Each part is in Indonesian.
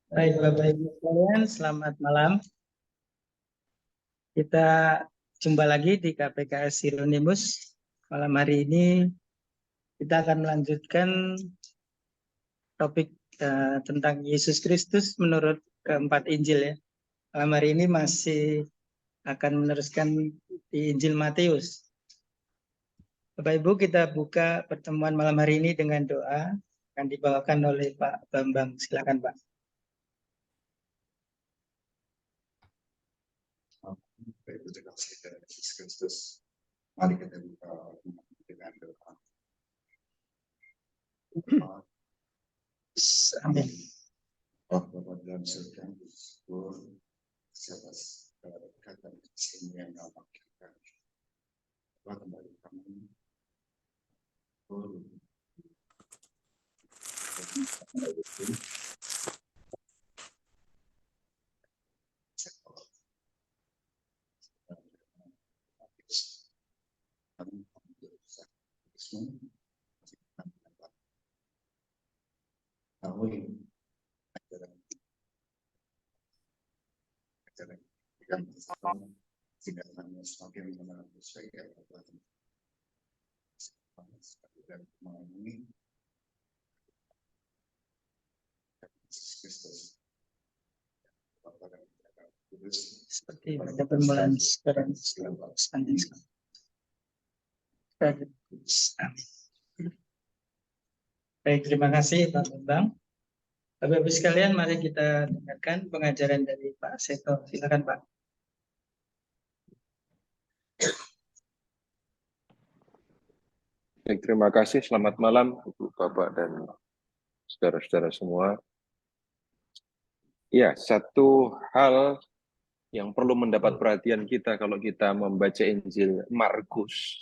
Baik, Bapak Ibu sekalian, selamat malam. Kita jumpa lagi di KPKS Hieronymus. Malam hari ini kita akan melanjutkan topik tentang Yesus Kristus menurut keempat Injil ya. Malam hari ini masih akan meneruskan di Injil Matius. Bapak Ibu, kita buka pertemuan malam hari ini dengan doa yang dibawakan oleh Pak Bambang. Silakan Pak. Baik, terima kasih dari Yesus Kristus. Mari kita buka dengan doa. Amin. Bapa dalam surga, bersyukur atas kata kesini yang Allah berikan. Tuhan kembali kami. Semakin mengenal saya dan mengalami Kristus Seperti pada permulaan sekarang sepanjang sekarang. Baik, terima kasih Pak Bambang. Bapak Ibu sekalian, mari kita dengarkan pengajaran dari Pak Seto. Silakan Pak. Baik, terima kasih. Selamat malam, Ibu, Bapak, dan saudara-saudara semua. Ya, satu hal yang perlu mendapat perhatian kita kalau kita membaca Injil Markus,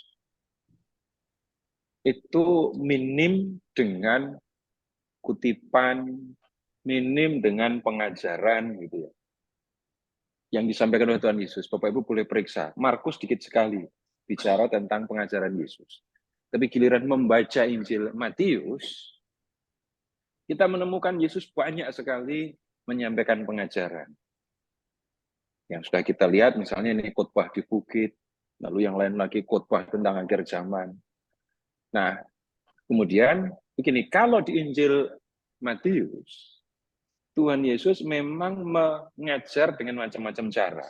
itu minim dengan kutipan, minim dengan pengajaran, gitu ya, yang disampaikan oleh Tuhan Yesus. Bapak Ibu boleh periksa, Markus dikit sekali bicara tentang pengajaran Yesus. Tapi giliran membaca Injil Matius, kita menemukan Yesus banyak sekali menyampaikan pengajaran. Yang sudah kita lihat, misalnya ini khotbah di bukit, lalu yang lain lagi khotbah tentang akhir zaman. Nah, kemudian begini, kalau di Injil Matius, Tuhan Yesus memang mengajar dengan macam-macam cara.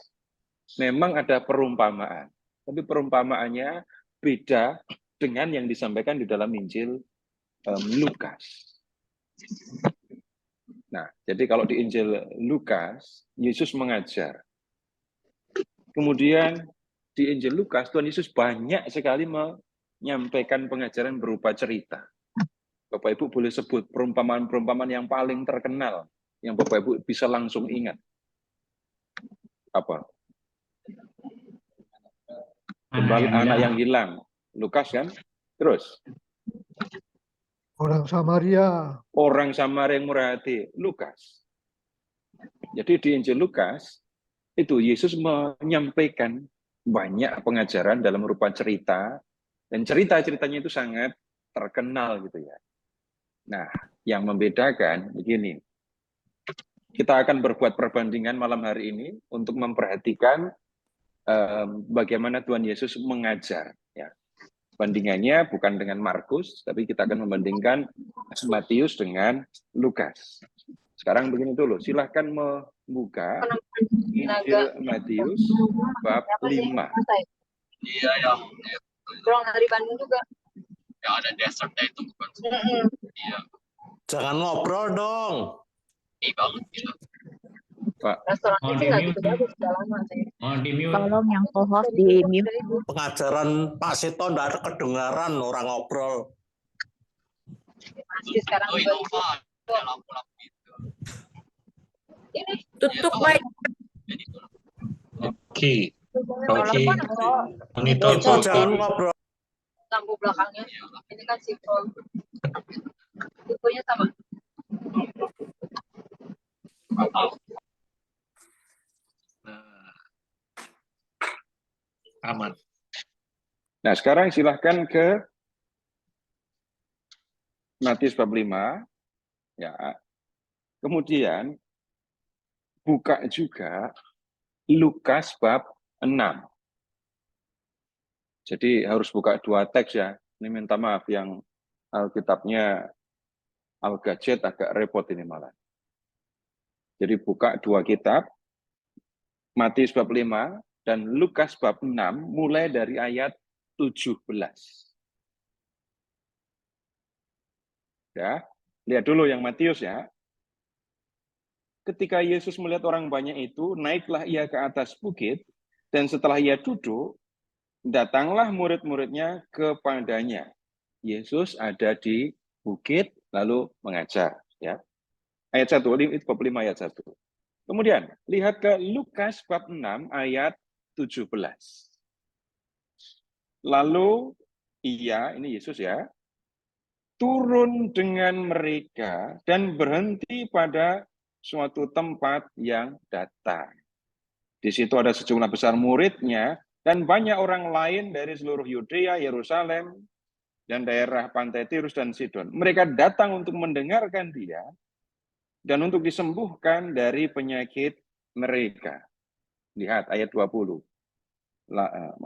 Memang ada perumpamaan, tapi perumpamaannya beda dengan yang disampaikan di dalam Injil Lukas. Nah, jadi kalau di Injil Lukas, Yesus mengajar. Kemudian di Injil Lukas, Tuhan Yesus banyak sekali menyampaikan pengajaran berupa cerita. Bapak Ibu boleh sebut perumpamaan-perumpamaan yang paling terkenal, yang Bapak Ibu bisa langsung ingat. Apa? Anak yang hilang. Lukas kan? Terus? Orang Samaria. Orang Samaria yang murah hati. Lukas. Jadi di Injil Lukas, itu Yesus menyampaikan banyak pengajaran dalam rupa cerita, dan cerita-ceritanya itu sangat terkenal gitu ya. Nah, yang membedakan begini, kita akan berbuat perbandingan malam hari ini untuk memperhatikan bagaimana Tuhan Yesus mengajar. Ya. Bandingannya bukan dengan Markus, tapi kita akan membandingkan Matius dengan Lukas. Sekarang begini dulu, silahkan membuka Injil Matius bab 5. Iya, ya. Pulang dari Bandung juga. Ya ada desertnya itu bukan. Iya. Jangan ngobrol dong. Ini banget gitu. Pak. Restorannya sih nggak gitu bagus, sudah lama sih. Tolong yang co-host di mute. Pengajaran Pak Sito nggak ada kedengaran orang ngobrol. Masih sekarang Oh, Innova. Ada lampu-lampu gitu. ini Tutup mic. Oke. Monitor jangan ngobrol. lampu belakangnya. Ini kan sipol. Tipenya sama. Aman. Nah, sekarang silahkan ke Matius bab 5, Ya. Kemudian buka juga Lukas bab 6. Jadi harus buka 2 teks ya. Ini minta maaf yang Alkitabnya Al-Gadget agak repot ini malah. Jadi buka 2 kitab, Matius bab 5 dan Lukas bab 6 mulai dari ayat 17. Ya, lihat dulu yang Matius ya. Ketika Yesus melihat orang banyak itu, naiklah ia ke atas bukit, dan setelah ia duduk, datanglah murid-muridnya kepadanya. Yesus ada di bukit, lalu mengajar. Ya. Ayat 1, itu bab 5 ayat 1. Kemudian, lihat ke Lukas bab 6 ayat 17. Lalu ia, ini Yesus ya, turun dengan mereka dan berhenti pada suatu tempat yang datar. Di situ ada sejumlah besar muridnya dan banyak orang lain dari seluruh Yudea, Yerusalem, dan daerah pantai Tirus dan Sidon. Mereka datang untuk mendengarkan dia dan untuk disembuhkan dari penyakit mereka. Lihat ayat 20.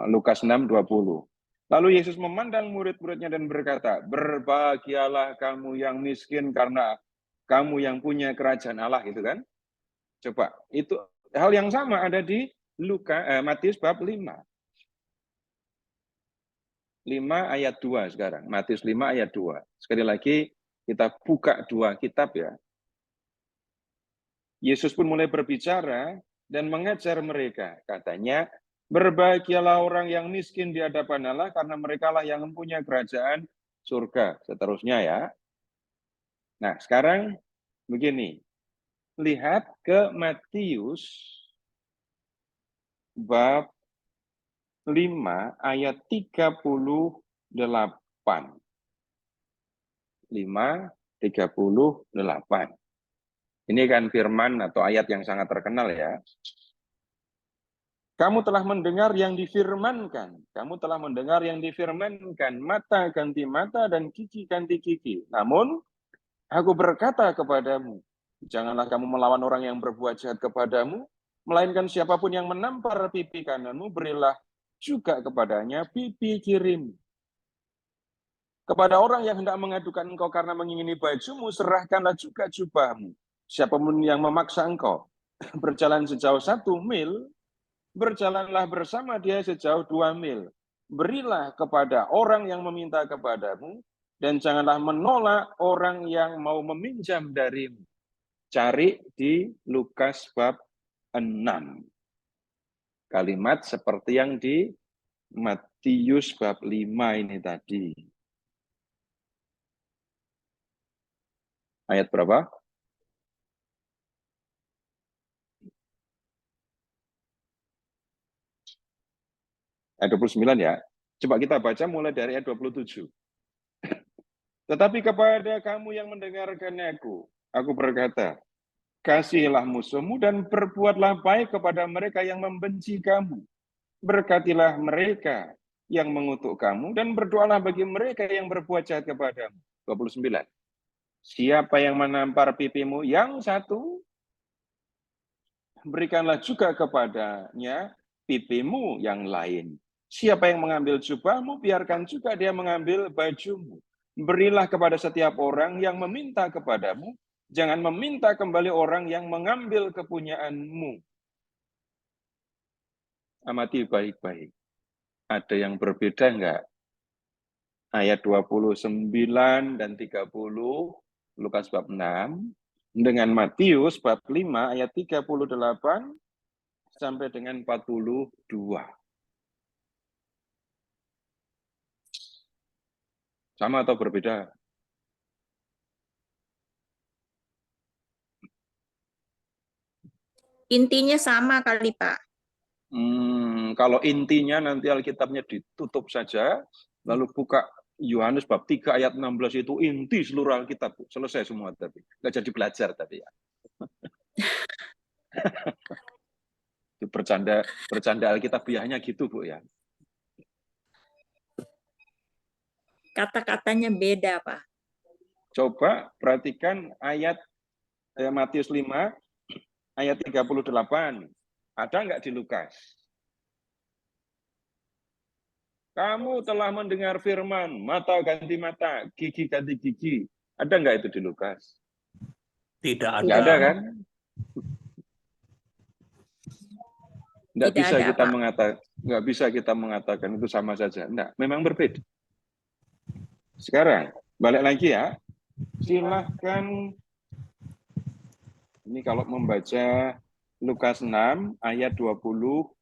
Lukas 6:20. Lalu Yesus memandang murid-muridnya dan berkata, berbahagialah kamu yang miskin karena kamu yang punya kerajaan Allah, gitu kan? Coba, itu hal yang sama ada di Matius bab 5. 5 ayat 2 sekarang. Matius 5 ayat 2. Sekali lagi kita buka 2 kitab ya. Yesus pun mulai berbicara dan mengajar mereka. Katanya, berbahagialah orang yang miskin di hadapan Allah karena merekalah yang mempunyai kerajaan surga. Seterusnya ya. Nah, sekarang begini. Lihat ke Matius bab 5 ayat 38. 5:38. Ini kan firman atau ayat yang sangat terkenal ya. Kamu telah mendengar yang difirmankan. Kamu telah mendengar yang difirmankan. Mata ganti mata dan gigi ganti gigi. Namun, aku berkata kepadamu, janganlah kamu melawan orang yang berbuat jahat kepadamu, melainkan siapapun yang menampar pipi kananmu, berilah juga kepadanya pipi kirimu. Kepada orang yang hendak mengadukan engkau karena mengingini bajumu, serahkanlah juga jubahmu. Siapapun yang memaksa engkau berjalan sejauh 1 mil, berjalanlah bersama dia sejauh 2 mil. Berilah kepada orang yang meminta kepadamu, dan janganlah menolak orang yang mau meminjam darimu. Cari di Lukas bab 6. Kalimat seperti yang di Matius bab 5 ini tadi. Ayat berapa? Ayat 29 ya. Coba kita baca mulai dari ayat 27. Tetapi kepada kamu yang mendengarkan aku berkata, kasihilah musuhmu dan berbuatlah baik kepada mereka yang membenci kamu. Berkatilah mereka yang mengutuk kamu dan berdoalah bagi mereka yang berbuat jahat kepadamu. 29. Siapa yang menampar pipimu yang satu, berikanlah juga kepadanya pipimu yang lain. Siapa yang mengambil jubahmu, biarkan juga dia mengambil bajumu. Berilah kepada setiap orang yang meminta kepadamu, jangan meminta kembali orang yang mengambil kepunyaanmu. Amati baik-baik. Ada yang berbeda enggak? Ayat 29 dan 30, Lukas bab 6, dengan Matius bab 5 ayat 38 sampai dengan 42. Sama atau berbeda? Intinya sama kali, Pak. Kalau intinya nanti Alkitabnya ditutup saja, lalu buka Yohanes bab 3 ayat 16 itu inti seluruh Alkitab. Selesai semua tapi. Nggak jadi belajar tapi ya. Itu bercanda Alkitabiahnya gitu, Bu ya. Kata-katanya beda, Pak. Coba perhatikan ayat Matius 5 ayat 38. Ada nggak di Lukas? Kamu telah mendengar firman, mata ganti mata, gigi ganti gigi. Ada nggak itu di Lukas? Tidak Nggak ada ada. kan? Nggak Tidak bisa ada, kita Pak. nggak bisa kita mengatakan itu sama saja. Nggak, memang berbeda. Sekarang balik lagi ya. Silahkan. Ini kalau membaca Lukas 6 ayat 27.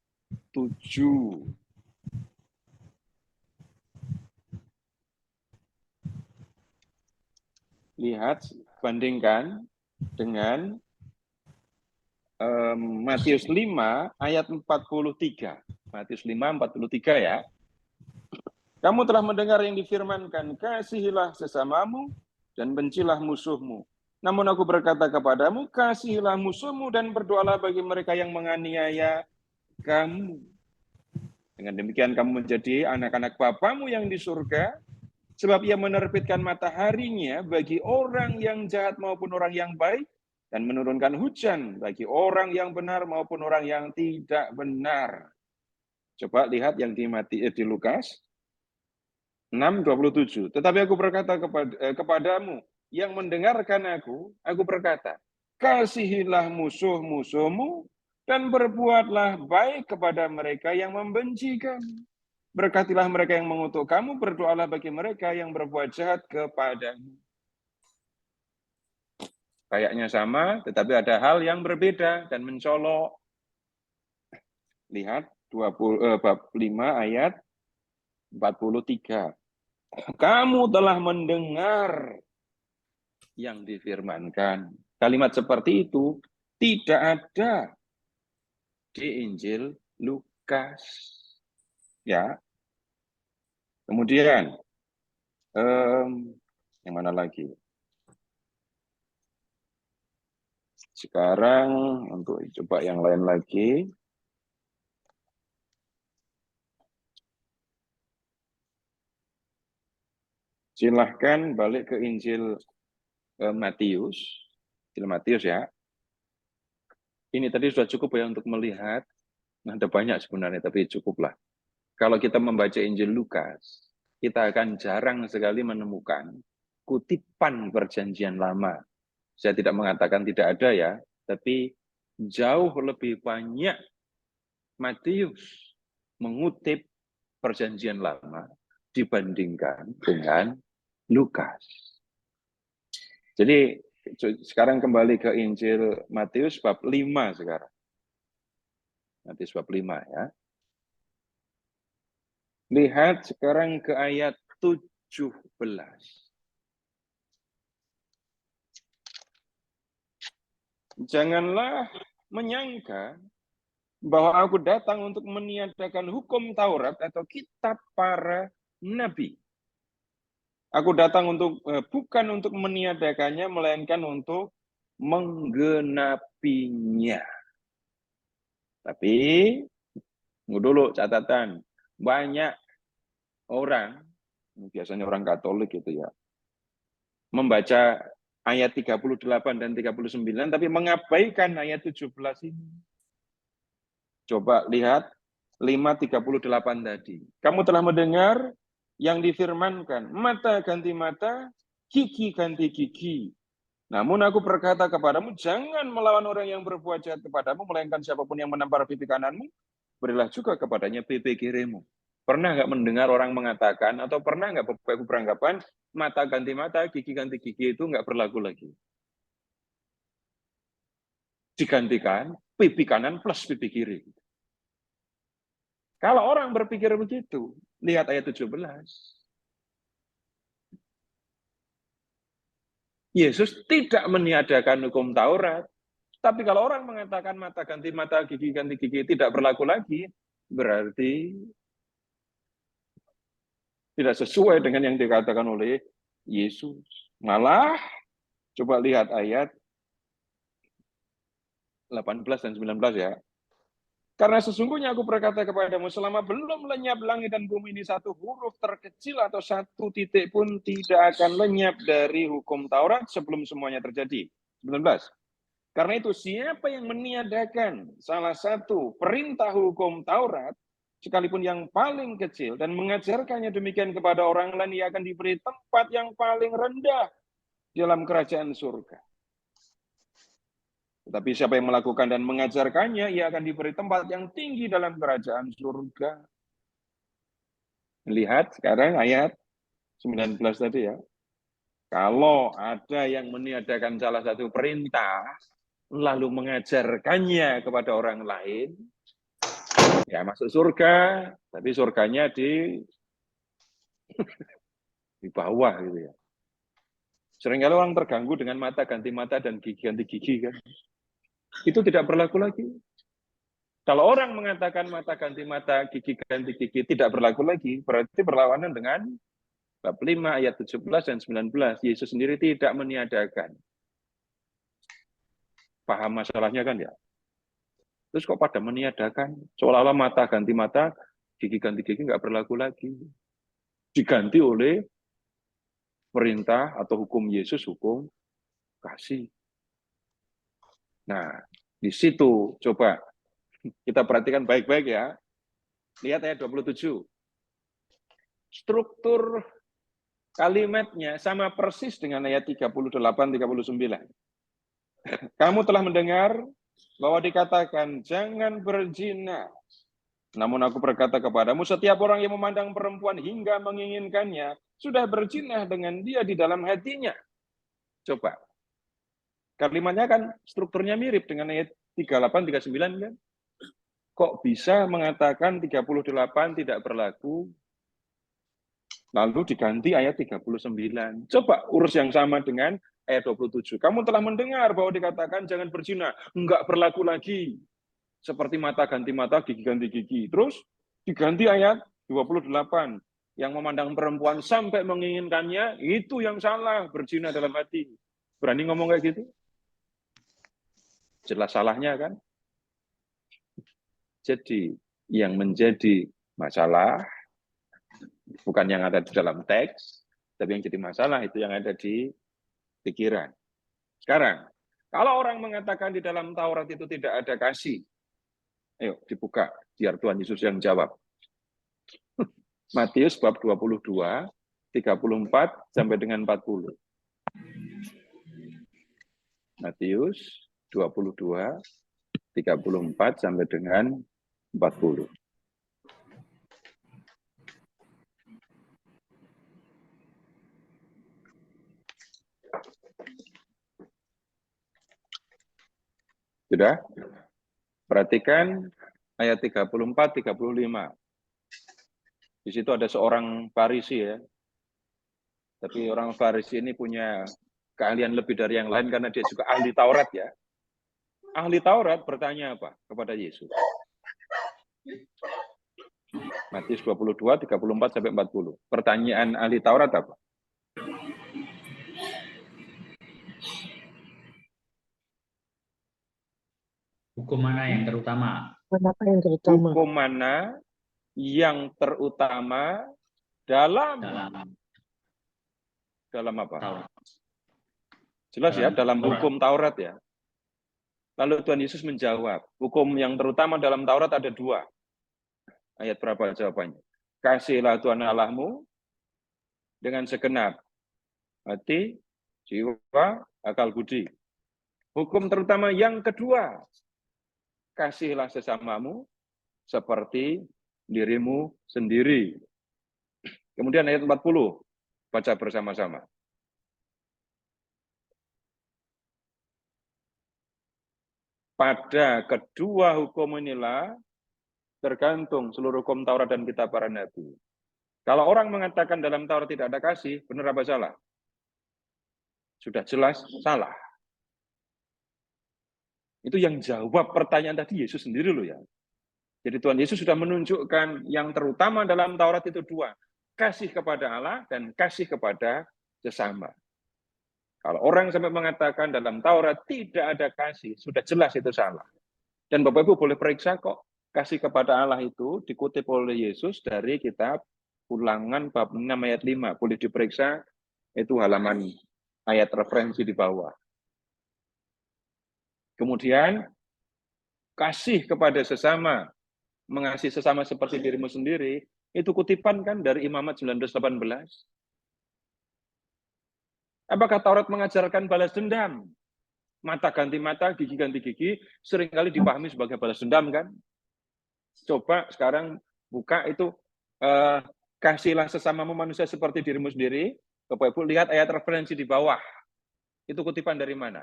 Lihat, bandingkan dengan Matius 5 ayat 43. Matius 5 43 ya. Kamu telah mendengar yang difirmankan, kasihilah sesamamu dan bencilah musuhmu. Namun aku berkata kepadamu, kasihilah musuhmu dan berdoalah bagi mereka yang menganiaya kamu. Dengan demikian kamu menjadi anak-anak Bapamu yang di surga, sebab ia menerbitkan mataharinya bagi orang yang jahat maupun orang yang baik, dan menurunkan hujan bagi orang yang benar maupun orang yang tidak benar. Coba lihat yang di Lukas 6:27. Tetapi aku berkata kepadamu yang mendengarkan aku berkata, kasihilah musuh-musuhmu dan berbuatlah baik kepada mereka yang membenci kamu. Berkatilah mereka yang mengutuk kamu, berdoalah bagi mereka yang berbuat jahat kepadamu. Kayaknya sama, tetapi ada hal yang berbeda dan mencolok. Lihat bab 5 ayat 43. Kamu telah mendengar yang difirmankan. Kalimat seperti itu tidak ada di Injil Lukas. Ya. Kemudian yang mana lagi? Sekarang untuk coba yang lain lagi. Silahkan balik ke Injil Matius. Injil Matius ya. Ini tadi sudah cukup ya untuk melihat. Nah, ada banyak sebenarnya, tapi cukuplah. Kalau kita membaca Injil Lukas, kita akan jarang sekali menemukan kutipan perjanjian lama. Saya tidak mengatakan tidak ada ya, tapi jauh lebih banyak Matius mengutip perjanjian lama dibandingkan dengan Lukas. Jadi sekarang kembali ke Injil Matius bab 5 sekarang. Matius bab 5 ya. Lihat sekarang ke ayat 17. Janganlah menyangka bahwa aku datang untuk meniadakan hukum Taurat atau kitab para nabi. Aku datang bukan untuk meniadakannya, melainkan untuk menggenapinya. Tapi, tunggu dulu catatan, banyak orang, biasanya orang Katolik gitu ya, membaca ayat 38 dan 39, tapi mengabaikan ayat 17 ini. Coba lihat 5:38 tadi. Kamu telah mendengar yang difirmankan, mata ganti mata, gigi ganti gigi. Namun aku berkata kepadamu, jangan melawan orang yang berbuat jahat kepadamu, melainkan siapapun yang menampar pipi kananmu, berilah juga kepadanya pipi kirimu. Pernah nggak mendengar orang mengatakan, atau pernah nggak Bapak Ibu beranggapan, mata ganti mata, gigi ganti gigi itu nggak berlaku lagi? Digantikan pipi kanan plus pipi kiri. Kalau orang berpikir begitu, lihat ayat 17. Yesus tidak meniadakan hukum Taurat. Tapi kalau orang mengatakan mata ganti mata, gigi ganti gigi tidak berlaku lagi, berarti tidak sesuai dengan yang dikatakan oleh Yesus. Malah, coba lihat ayat 18 dan 19 ya. Karena sesungguhnya aku berkata kepadamu, selama belum lenyap langit dan bumi ini, satu huruf terkecil atau satu titik pun tidak akan lenyap dari hukum Taurat sebelum semuanya terjadi. 19. Karena itu siapa yang meniadakan salah satu perintah hukum Taurat, sekalipun yang paling kecil, dan mengajarkannya demikian kepada orang lain, ia akan diberi tempat yang paling rendah dalam kerajaan surga. Tetapi siapa yang melakukan dan mengajarkannya, ia akan diberi tempat yang tinggi dalam kerajaan surga. Lihat sekarang ayat 19 tadi ya. Kalau ada yang meniadakan salah satu perintah, lalu mengajarkannya kepada orang lain, ya masuk surga, tapi surganya di bawah gitu ya. Seringkali orang terganggu dengan mata ganti mata dan gigi ganti gigi kan. Itu tidak berlaku lagi. Kalau orang mengatakan mata ganti mata, gigi ganti gigi tidak berlaku lagi, berarti berlawanan dengan bab 5 ayat 17 dan 19. Yesus sendiri tidak meniadakan. Paham masalahnya kan ya? Terus kok pada meniadakan? Seolah-olah mata ganti mata, gigi ganti gigi nggak berlaku lagi. Diganti oleh perintah atau hukum Yesus, hukum kasih. Nah, di situ coba kita perhatikan baik-baik ya. Lihat ayat 27. Struktur kalimatnya sama persis dengan ayat 38-39. Kamu telah mendengar bahwa dikatakan jangan berzina. Namun aku berkata kepadamu, setiap orang yang memandang perempuan hingga menginginkannya sudah berzina dengan dia di dalam hatinya. Coba. Kalimatnya kan strukturnya mirip dengan ayat 38-39 kan? Kok bisa mengatakan 38 tidak berlaku, lalu diganti ayat 39. Coba urus yang sama dengan ayat 27. Kamu telah mendengar bahwa dikatakan jangan berzina, enggak berlaku lagi. Seperti mata ganti mata, gigi ganti gigi. Terus diganti ayat 28. Yang memandang perempuan sampai menginginkannya, itu yang salah, berzina dalam hati. Berani ngomong kayak gitu? Jelas salahnya kan? Jadi yang menjadi masalah bukan yang ada di dalam teks, tapi yang jadi masalah itu yang ada di pikiran. Sekarang, kalau orang mengatakan di dalam Taurat itu tidak ada kasih, ayo dibuka, biar Tuhan Yesus yang jawab. Matius bab 22, 34 sampai dengan 40. Matius 22, 34 sampai dengan 40. Sudah? Perhatikan ayat 34, 35. Di situ ada seorang Farisi ya. Tapi orang Farisi ini punya keahlian lebih dari yang lain karena dia juga ahli Taurat ya. Ahli Taurat bertanya apa kepada Yesus? Matius 22, 34 sampai 40. Pertanyaan ahli Taurat apa? Hukum mana yang terutama? Apa yang terutama? Hukum mana yang terutama dalam apa? Taurat. Jelas ya, dalam hukum Taurat ya. Lalu Tuhan Yesus menjawab, hukum yang terutama dalam Taurat ada 2. Ayat berapa jawabannya? Kasihilah Tuhan Allahmu dengan segenap hati, jiwa, akal budi. Hukum terutama yang kedua, kasihilah sesamamu seperti dirimu sendiri. Kemudian ayat 40, baca bersama-sama. Pada kedua hukum inilah tergantung seluruh hukum Taurat dan kitab para nabi. Kalau orang mengatakan dalam Taurat tidak ada kasih, benar apa salah? Sudah jelas salah. Itu yang jawab pertanyaan tadi Yesus sendiri loh ya. Jadi Tuhan Yesus sudah menunjukkan yang terutama dalam Taurat itu 2. Kasih kepada Allah dan kasih kepada sesama. Kalau orang sampai mengatakan dalam Taurat tidak ada kasih, sudah jelas itu salah. Dan Bapak Ibu boleh periksa kok. kasih kepada Allah itu dikutip oleh Yesus dari kitab Ulangan bab 6 ayat 5. Boleh diperiksa, itu halaman ayat referensi di bawah. Kemudian, kasih kepada sesama, mengasihi sesama seperti dirimu sendiri, itu kutipan kan dari Imamat 19:18. Apakah Taurat mengajarkan balas dendam? Mata ganti mata, gigi ganti gigi, seringkali dipahami sebagai balas dendam kan? Coba sekarang buka itu, kasihlah sesamamu manusia seperti dirimu sendiri. Bapak Ibu lihat ayat referensi di bawah. Itu kutipan dari mana?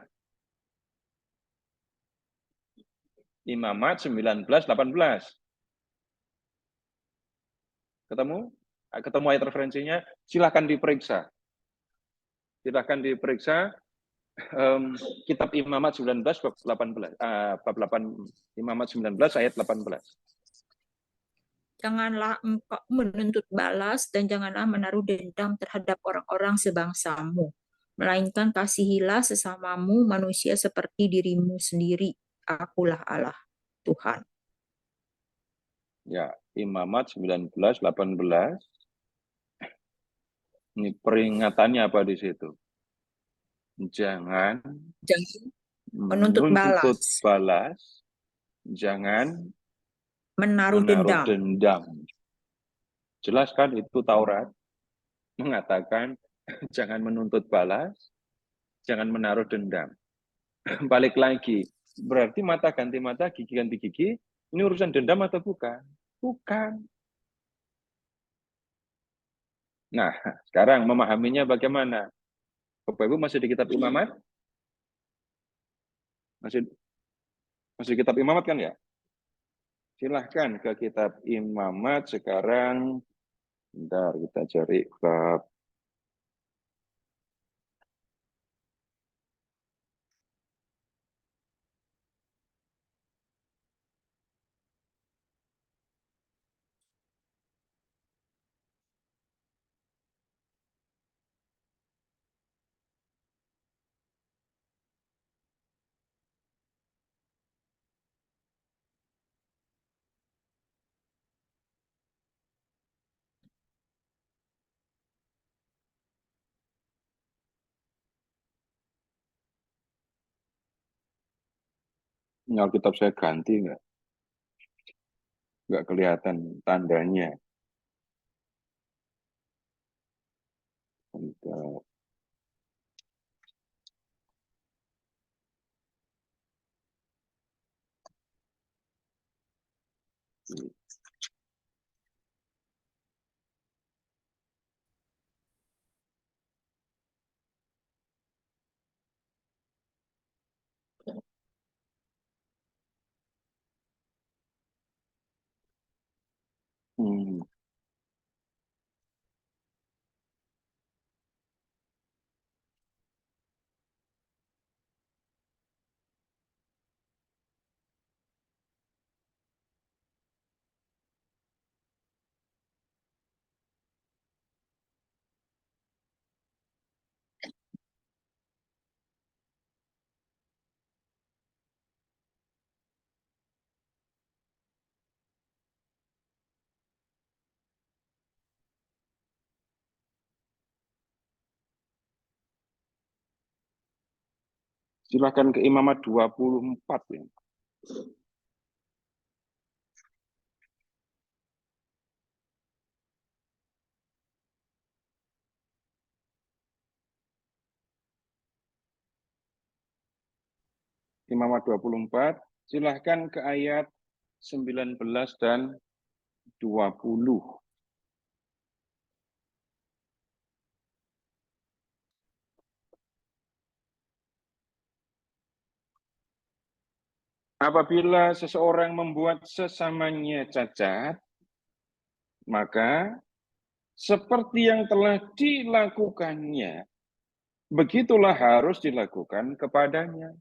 Imamat 19:18. Ketemu? Ketemu ayat referensinya? Silahkan diperiksa. Silahkan diperiksa kitab Imamat 19 bab 18. Bab 8 Imamat 19 ayat 18. Janganlah engkau menuntut balas dan janganlah menaruh dendam terhadap orang-orang sebangsamu. Melainkan kasihilah sesamamu manusia seperti dirimu sendiri. Akulah Allah, Tuhan. Ya, Imamat 19:18. Ini peringatannya apa di situ? Jangan Menuntut balas, jangan menaruh dendam. Jelas kan itu Taurat mengatakan jangan menuntut balas, jangan menaruh dendam. Balik lagi, berarti mata ganti mata, gigi ganti gigi, ini urusan dendam atau bukan? Bukan. Nah, sekarang memahaminya bagaimana? Bapak Ibu masih di kitab Imamat? Masih di kitab Imamat kan ya? Silahkan ke kitab Imamat sekarang. Bentar, kita cari bab. Ini Alkitab saya ganti nggak? Nggak kelihatan tandanya. Bentar. Silakan ke Imamat 24 ya. Imamat 24, silahkan ke ayat 19 dan 20. Apabila seseorang membuat sesamanya cacat, maka seperti yang telah dilakukannya, begitulah harus dilakukan kepadanya.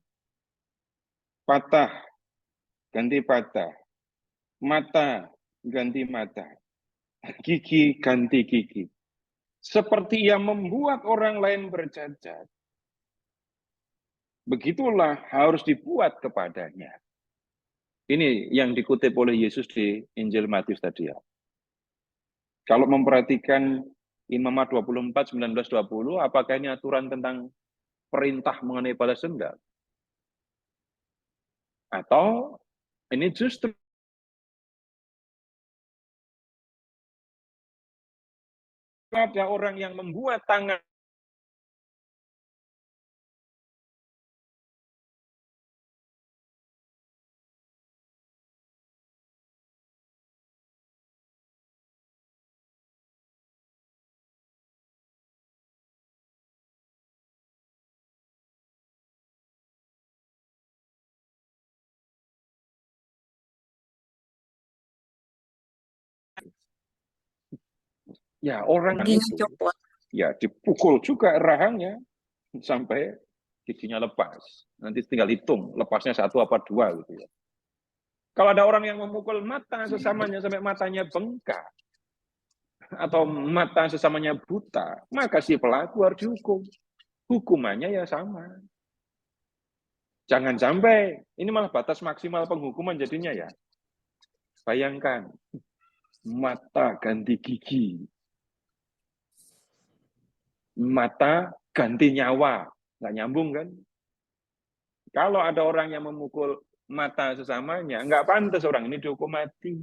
Patah, ganti patah. Mata, ganti mata. Gigi, ganti gigi. Seperti yang membuat orang lain bercacat, begitulah harus dibuat kepadanya. Ini yang dikutip oleh Yesus di Injil Matius tadi ya. Kalau memperhatikan Imamat 24, 19, 20, apakah ini aturan tentang perintah mengenai balas dendam? Atau ini justru ada orang yang membuat tangan ya orang Giginya itu copot. ya dipukul juga rahangnya sampai giginya lepas. Nanti tinggal hitung lepasnya 1 apa 2 gitu ya. Kalau ada orang yang memukul mata sesamanya sampai matanya bengkak atau mata sesamanya buta, maka si pelaku harus dihukum. Hukumannya ya sama. Jangan sampai ini malah batas maksimal penghukuman jadinya ya. Bayangkan mata ganti gigi, mata ganti nyawa, nggak nyambung kan? Kalau ada orang yang memukul mata sesamanya, nggak pantas orang ini dihukum mati.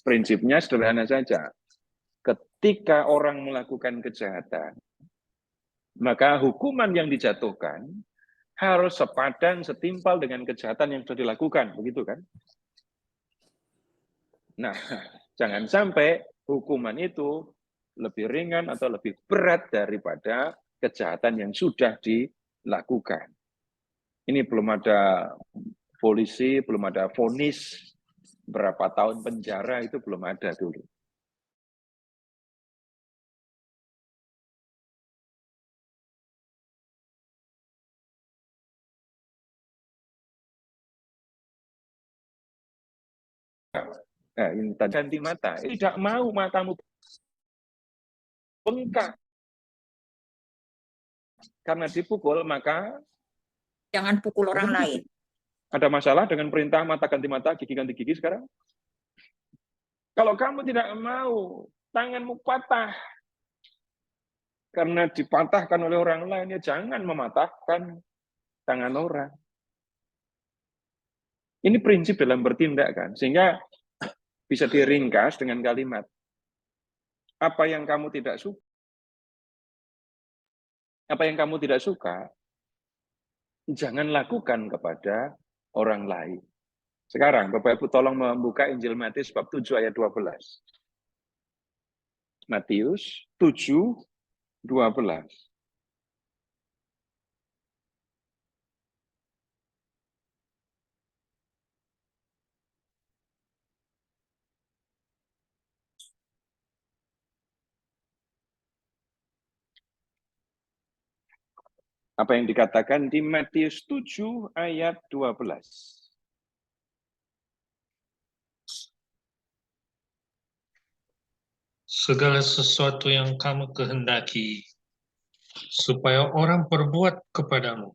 Prinsipnya sederhana saja. Ketika orang melakukan kejahatan, maka hukuman yang dijatuhkan harus sepadan, setimpal dengan kejahatan yang sudah dilakukan, begitu kan? Nah, jangan sampai hukuman itu lebih ringan atau lebih berat daripada kejahatan yang sudah dilakukan. Ini belum ada polisi, belum ada vonis berapa tahun penjara, itu belum ada dulu. Nah, ini tadi ganti mata, tidak mau matamu bengkak karena dipukul, maka Jangan pukul orang lain. ada masalah dengan perintah mata ganti mata, gigi ganti gigi sekarang? Kalau kamu tidak mau tanganmu patah karena dipatahkan oleh orang lain, ya jangan mematahkan tangan orang. Ini prinsip dalam bertindak kan, sehingga bisa diringkas dengan kalimat, apa yang kamu tidak suka, jangan lakukan kepada orang lain. Sekarang Bapak Ibu tolong membuka Injil Matius bab 7 ayat 12. Matius 7, 12. Apa yang dikatakan di Matius 7 ayat 12. Segala sesuatu yang kamu kehendaki supaya orang perbuat kepadamu,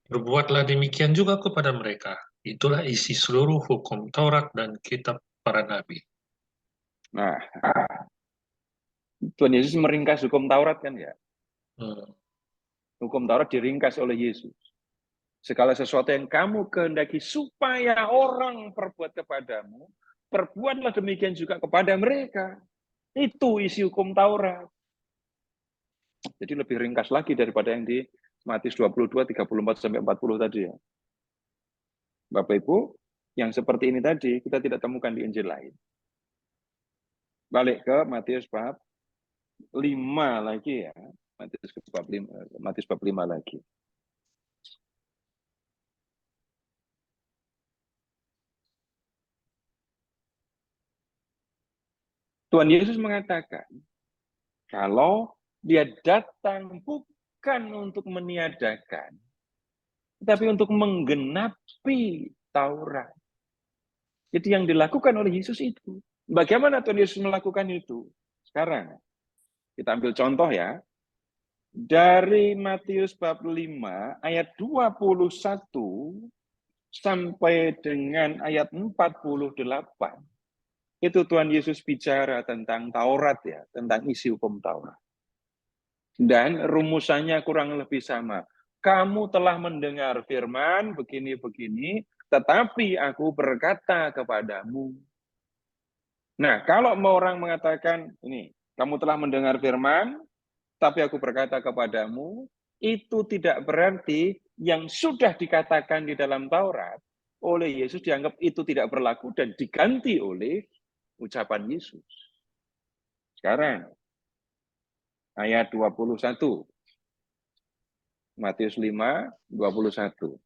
berbuatlah demikian juga kepada mereka. Itulah isi seluruh hukum Taurat dan kitab para nabi. Nah, Tuhan Yesus meringkas hukum Taurat kan ya? Hukum Taurat diringkas oleh Yesus. Segala sesuatu yang kamu kehendaki supaya orang perbuat kepadamu, perbuatlah demikian juga kepada mereka. Itu isi hukum Taurat. Jadi lebih ringkas lagi daripada yang di Matius 22, 34 sampai 40 tadi ya. Bapak Ibu, yang seperti ini tadi kita tidak temukan di Injil lain. Balik ke Matius bab 5 lagi ya. Matius bab 5 lagi. Tuhan Yesus mengatakan, kalau dia datang bukan untuk meniadakan, tetapi untuk menggenapi Taurat. Jadi yang dilakukan oleh Yesus itu. Bagaimana Tuhan Yesus melakukan itu? Sekarang, kita ambil contoh ya. Dari Matius bab 5 ayat 21 sampai dengan ayat 48, itu Tuhan Yesus bicara tentang Taurat ya, tentang isi hukum Taurat. Dan rumusannya kurang lebih sama. Kamu telah mendengar firman begini-begini, tetapi aku berkata kepadamu. Nah, kalau orang mengatakan, ini, kamu telah mendengar firman, tapi aku berkata kepadamu, itu tidak berarti yang sudah dikatakan di dalam Taurat oleh Yesus dianggap itu tidak berlaku dan diganti oleh ucapan Yesus. Sekarang, ayat 21. Matius 5, 21.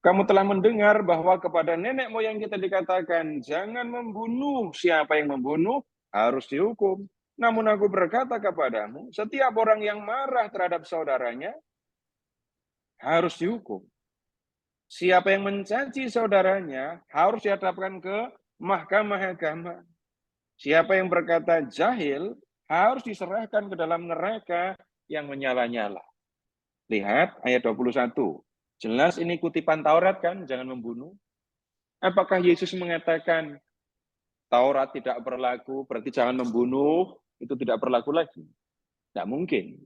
Kamu telah mendengar bahwa kepada nenek moyang kita dikatakan, jangan membunuh. Siapa yang membunuh harus dihukum. Namun aku berkata kepadamu, setiap orang yang marah terhadap saudaranya harus dihukum. Siapa yang mencaci saudaranya harus dihadapkan ke mahkamah agama. Siapa yang berkata jahil harus diserahkan ke dalam neraka yang menyala-nyala. Lihat ayat 21. Jelas ini kutipan Taurat kan, jangan membunuh. Apakah Yesus mengatakan Taurat tidak berlaku, berarti jangan membunuh, itu tidak berlaku lagi? Tidak mungkin.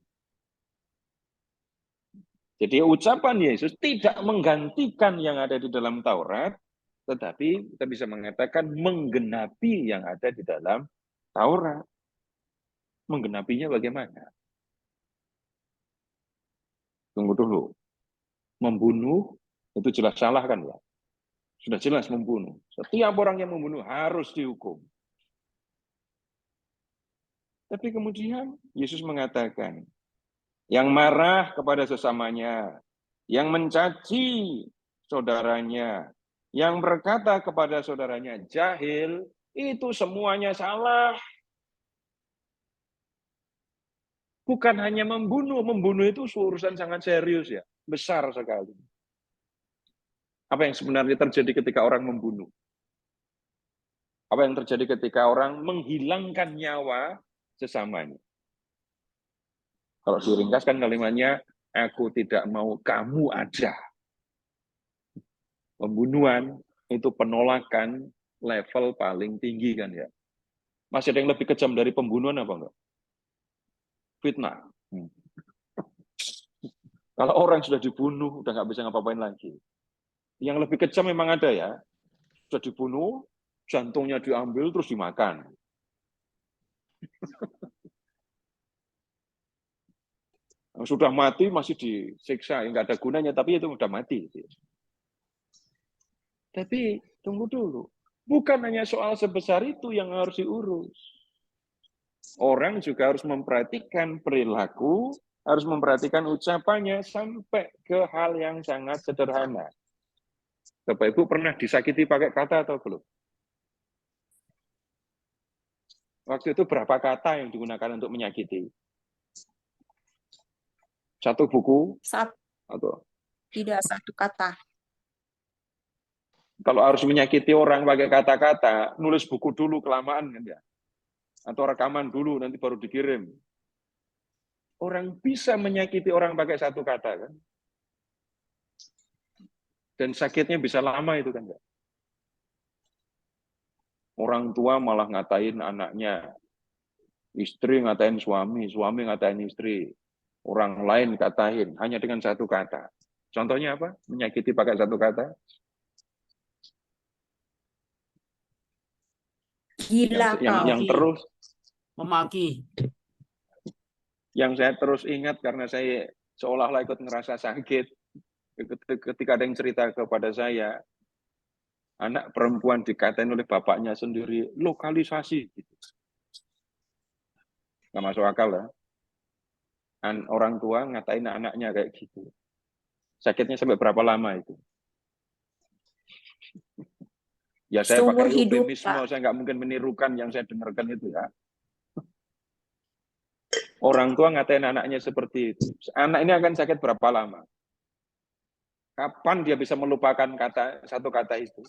Jadi ucapan Yesus tidak menggantikan yang ada di dalam Taurat, tetapi kita bisa mengatakan menggenapi yang ada di dalam Taurat. Menggenapinya bagaimana? Tunggu dulu. Membunuh itu jelas salah kan ya? Sudah jelas membunuh. Setiap orang yang membunuh harus dihukum. Tapi kemudian Yesus mengatakan, yang marah kepada sesamanya, yang mencaci saudaranya, yang berkata kepada saudaranya jahil, itu semuanya salah. Bukan hanya membunuh itu urusan sangat serius ya, besar sekali. Apa yang sebenarnya terjadi ketika orang membunuh? Apa yang terjadi ketika orang menghilangkan nyawa sesamanya? Kalau diringkaskan kalimatnya, aku tidak mau kamu ada. Pembunuhan itu penolakan level paling tinggi kan ya. Masih ada yang lebih kejam dari pembunuhan apa enggak? Fitnah. Kalau orang sudah dibunuh, udah nggak bisa ngapa-ngapain lagi. Yang lebih kejam memang ada ya. Sudah dibunuh, jantungnya diambil terus dimakan. Sudah mati masih disiksa, nggak ada gunanya, tapi itu sudah mati. Tapi tunggu dulu, bukan hanya soal sebesar itu yang harus diurus. Orang juga harus memperhatikan perilaku, harus memperhatikan ucapannya sampai ke hal yang sangat sederhana. Bapak Ibu pernah disakiti pakai kata atau belum? Waktu itu berapa kata yang digunakan untuk menyakiti? Satu buku? Atau Tidak, satu kata. kalau harus menyakiti orang pakai kata-kata, nulis buku dulu kelamaan kan ya? Atau rekaman dulu nanti baru dikirim. Orang bisa menyakiti orang pakai satu kata kan? Dan sakitnya bisa lama itu kan ya? Orang tua malah ngatain anaknya, istri ngatain suami, suami ngatain istri, orang lain katain hanya dengan satu kata. Contohnya apa? Menyakiti pakai satu kata? Gila yang terus memaki. Yang saya terus ingat karena saya seolah-olah ikut ngerasa sakit ketika ada yang cerita kepada saya, anak perempuan dikatain oleh bapaknya sendiri lokalisasi gitu. Nggak masuk akal lah. Orang tua ngatain anaknya kayak gitu. Sakitnya sampai berapa lama itu? Ya saya Seumur pakai hidup, eufemisme, Pak. saya nggak mungkin menirukan yang saya dengarkan itu ya. Orang tua ngatain anaknya seperti itu. Anak ini akan sakit berapa lama? Kapan dia bisa melupakan satu kata itu?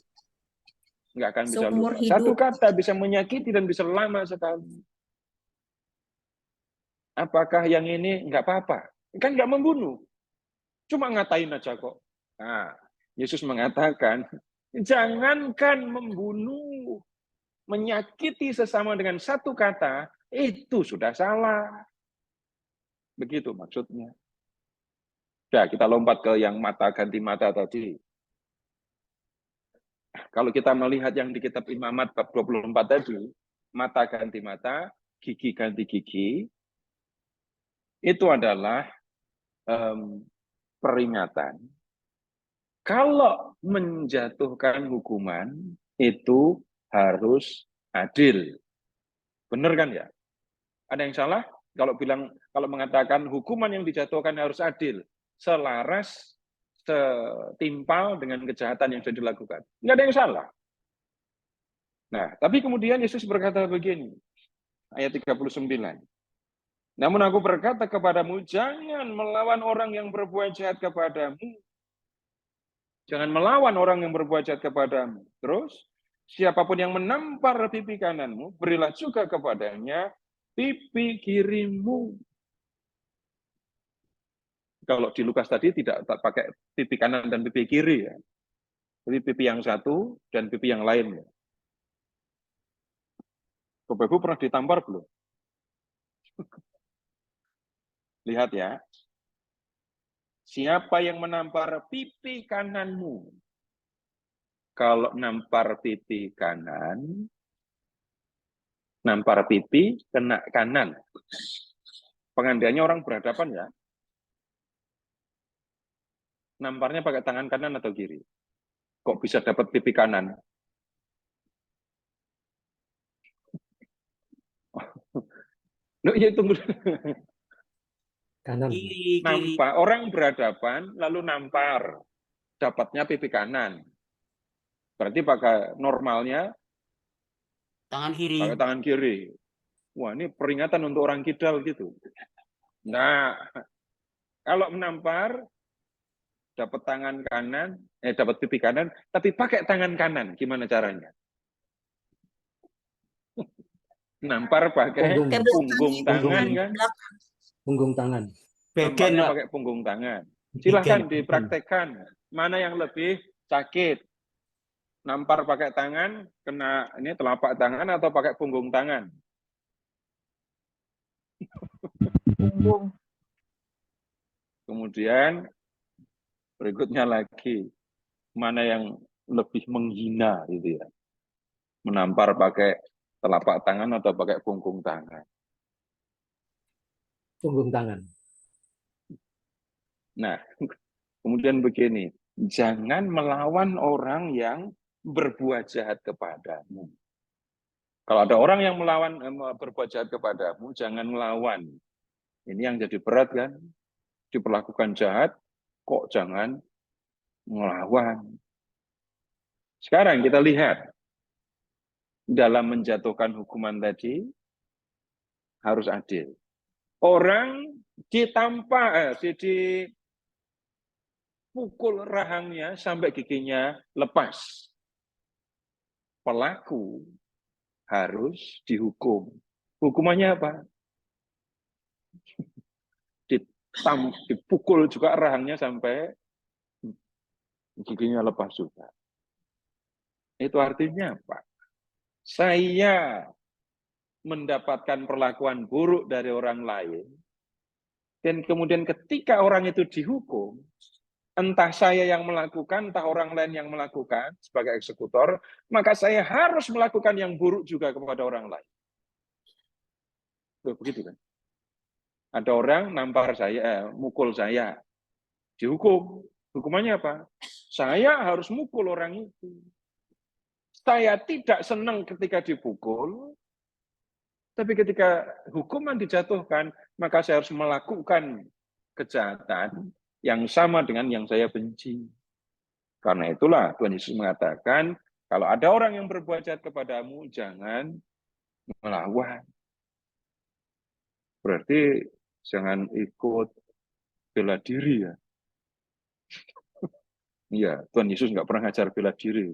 Nggak akan bisa Seumur lupa. hidup. Satu kata bisa menyakiti dan bisa lama sekali. Apakah yang ini nggak apa-apa? Kan nggak membunuh. Cuma ngatain aja kok. Nah, Yesus mengatakan, jangankan membunuh, menyakiti sesama dengan satu kata, itu sudah salah. Begitu maksudnya. Udah, kita lompat ke yang mata ganti mata tadi. Kalau kita melihat yang di kitab Imamat bab 24 tadi, mata ganti mata, gigi ganti gigi, itu adalah peringatan. Kalau menjatuhkan hukuman, itu harus adil. Benar kan ya? Ada yang salah? Kalau mengatakan hukuman yang dijatuhkan harus adil, selaras, setimpal dengan kejahatan yang sudah dilakukan. Nggak ada yang salah. Nah, tapi kemudian Yesus berkata begini, ayat 39. Namun aku berkata kepadamu, jangan melawan orang yang berbuat jahat kepadamu. Jangan melawan orang yang berbuat jahat kepadamu. Terus, siapapun yang menampar pipi kananmu, berilah juga kepadanya pipi kirimu. Kalau di Lukas tadi tidak pakai pipi kanan dan pipi kiri ya. Jadi pipi yang satu dan pipi yang lain ya. Bapak Ibu pernah ditampar belum? Lihat ya. Siapa yang menampar pipi kananmu? Kalau nampar pipi kanan, nampar pipi kena kanan. Pengandiannya orang berhadapan ya. Namparnya pakai tangan kanan atau kiri? Kok bisa dapat pipi kanan? Loh, ya tunggu. Kanan. Nampar, orang berhadapan lalu nampar. Dapatnya pipi kanan. Berarti pakai normalnya Tangan kiri. pakai tangan kiri. Wah, ini peringatan untuk orang kidal gitu. Nah, kalau menampar dapat tangan kanan, dapat pipi kanan, tapi pakai tangan kanan, gimana caranya? Nampar pakai punggung tangan kan? Punggung tangan. Namparnya pakai punggung tangan. Silahkan dipraktekkan. Mana yang lebih sakit? Nampar pakai tangan, kena ini telapak tangan atau pakai punggung tangan? Punggung. Kemudian berikutnya lagi, mana yang lebih menghina gitu ya? Menampar pakai telapak tangan atau pakai punggung tangan? Punggung tangan. Nah, kemudian begini, jangan melawan orang yang berbuat jahat kepadamu. Kalau ada orang yang berbuat jahat kepadamu, jangan melawan. Ini yang jadi berat kan? Diperlakukan jahat, kok jangan melawan. Sekarang kita lihat, dalam menjatuhkan hukuman tadi, harus adil. Orang dipukul rahangnya sampai giginya lepas. Pelaku harus dihukum. Hukumannya apa? Dipukul juga rahangnya sampai giginya lepas juga. Itu artinya apa? Saya mendapatkan perlakuan buruk dari orang lain, dan kemudian ketika orang itu dihukum, entah saya yang melakukan, entah orang lain yang melakukan sebagai eksekutor, maka saya harus melakukan yang buruk juga kepada orang lain. Begitu kan? Ada orang nampar saya, mukul saya, dihukum. Hukumannya apa? Saya harus mukul orang itu. Saya tidak senang ketika dipukul, tapi ketika hukuman dijatuhkan, maka saya harus melakukan kejahatan yang sama dengan yang saya benci. Karena itulah Tuhan Yesus mengatakan, kalau ada orang yang berbuat jahat kepadamu, jangan melawan. Berarti jangan ikut bela diri ya. Iya, Tuhan Yesus nggak pernah ngajar bela diri.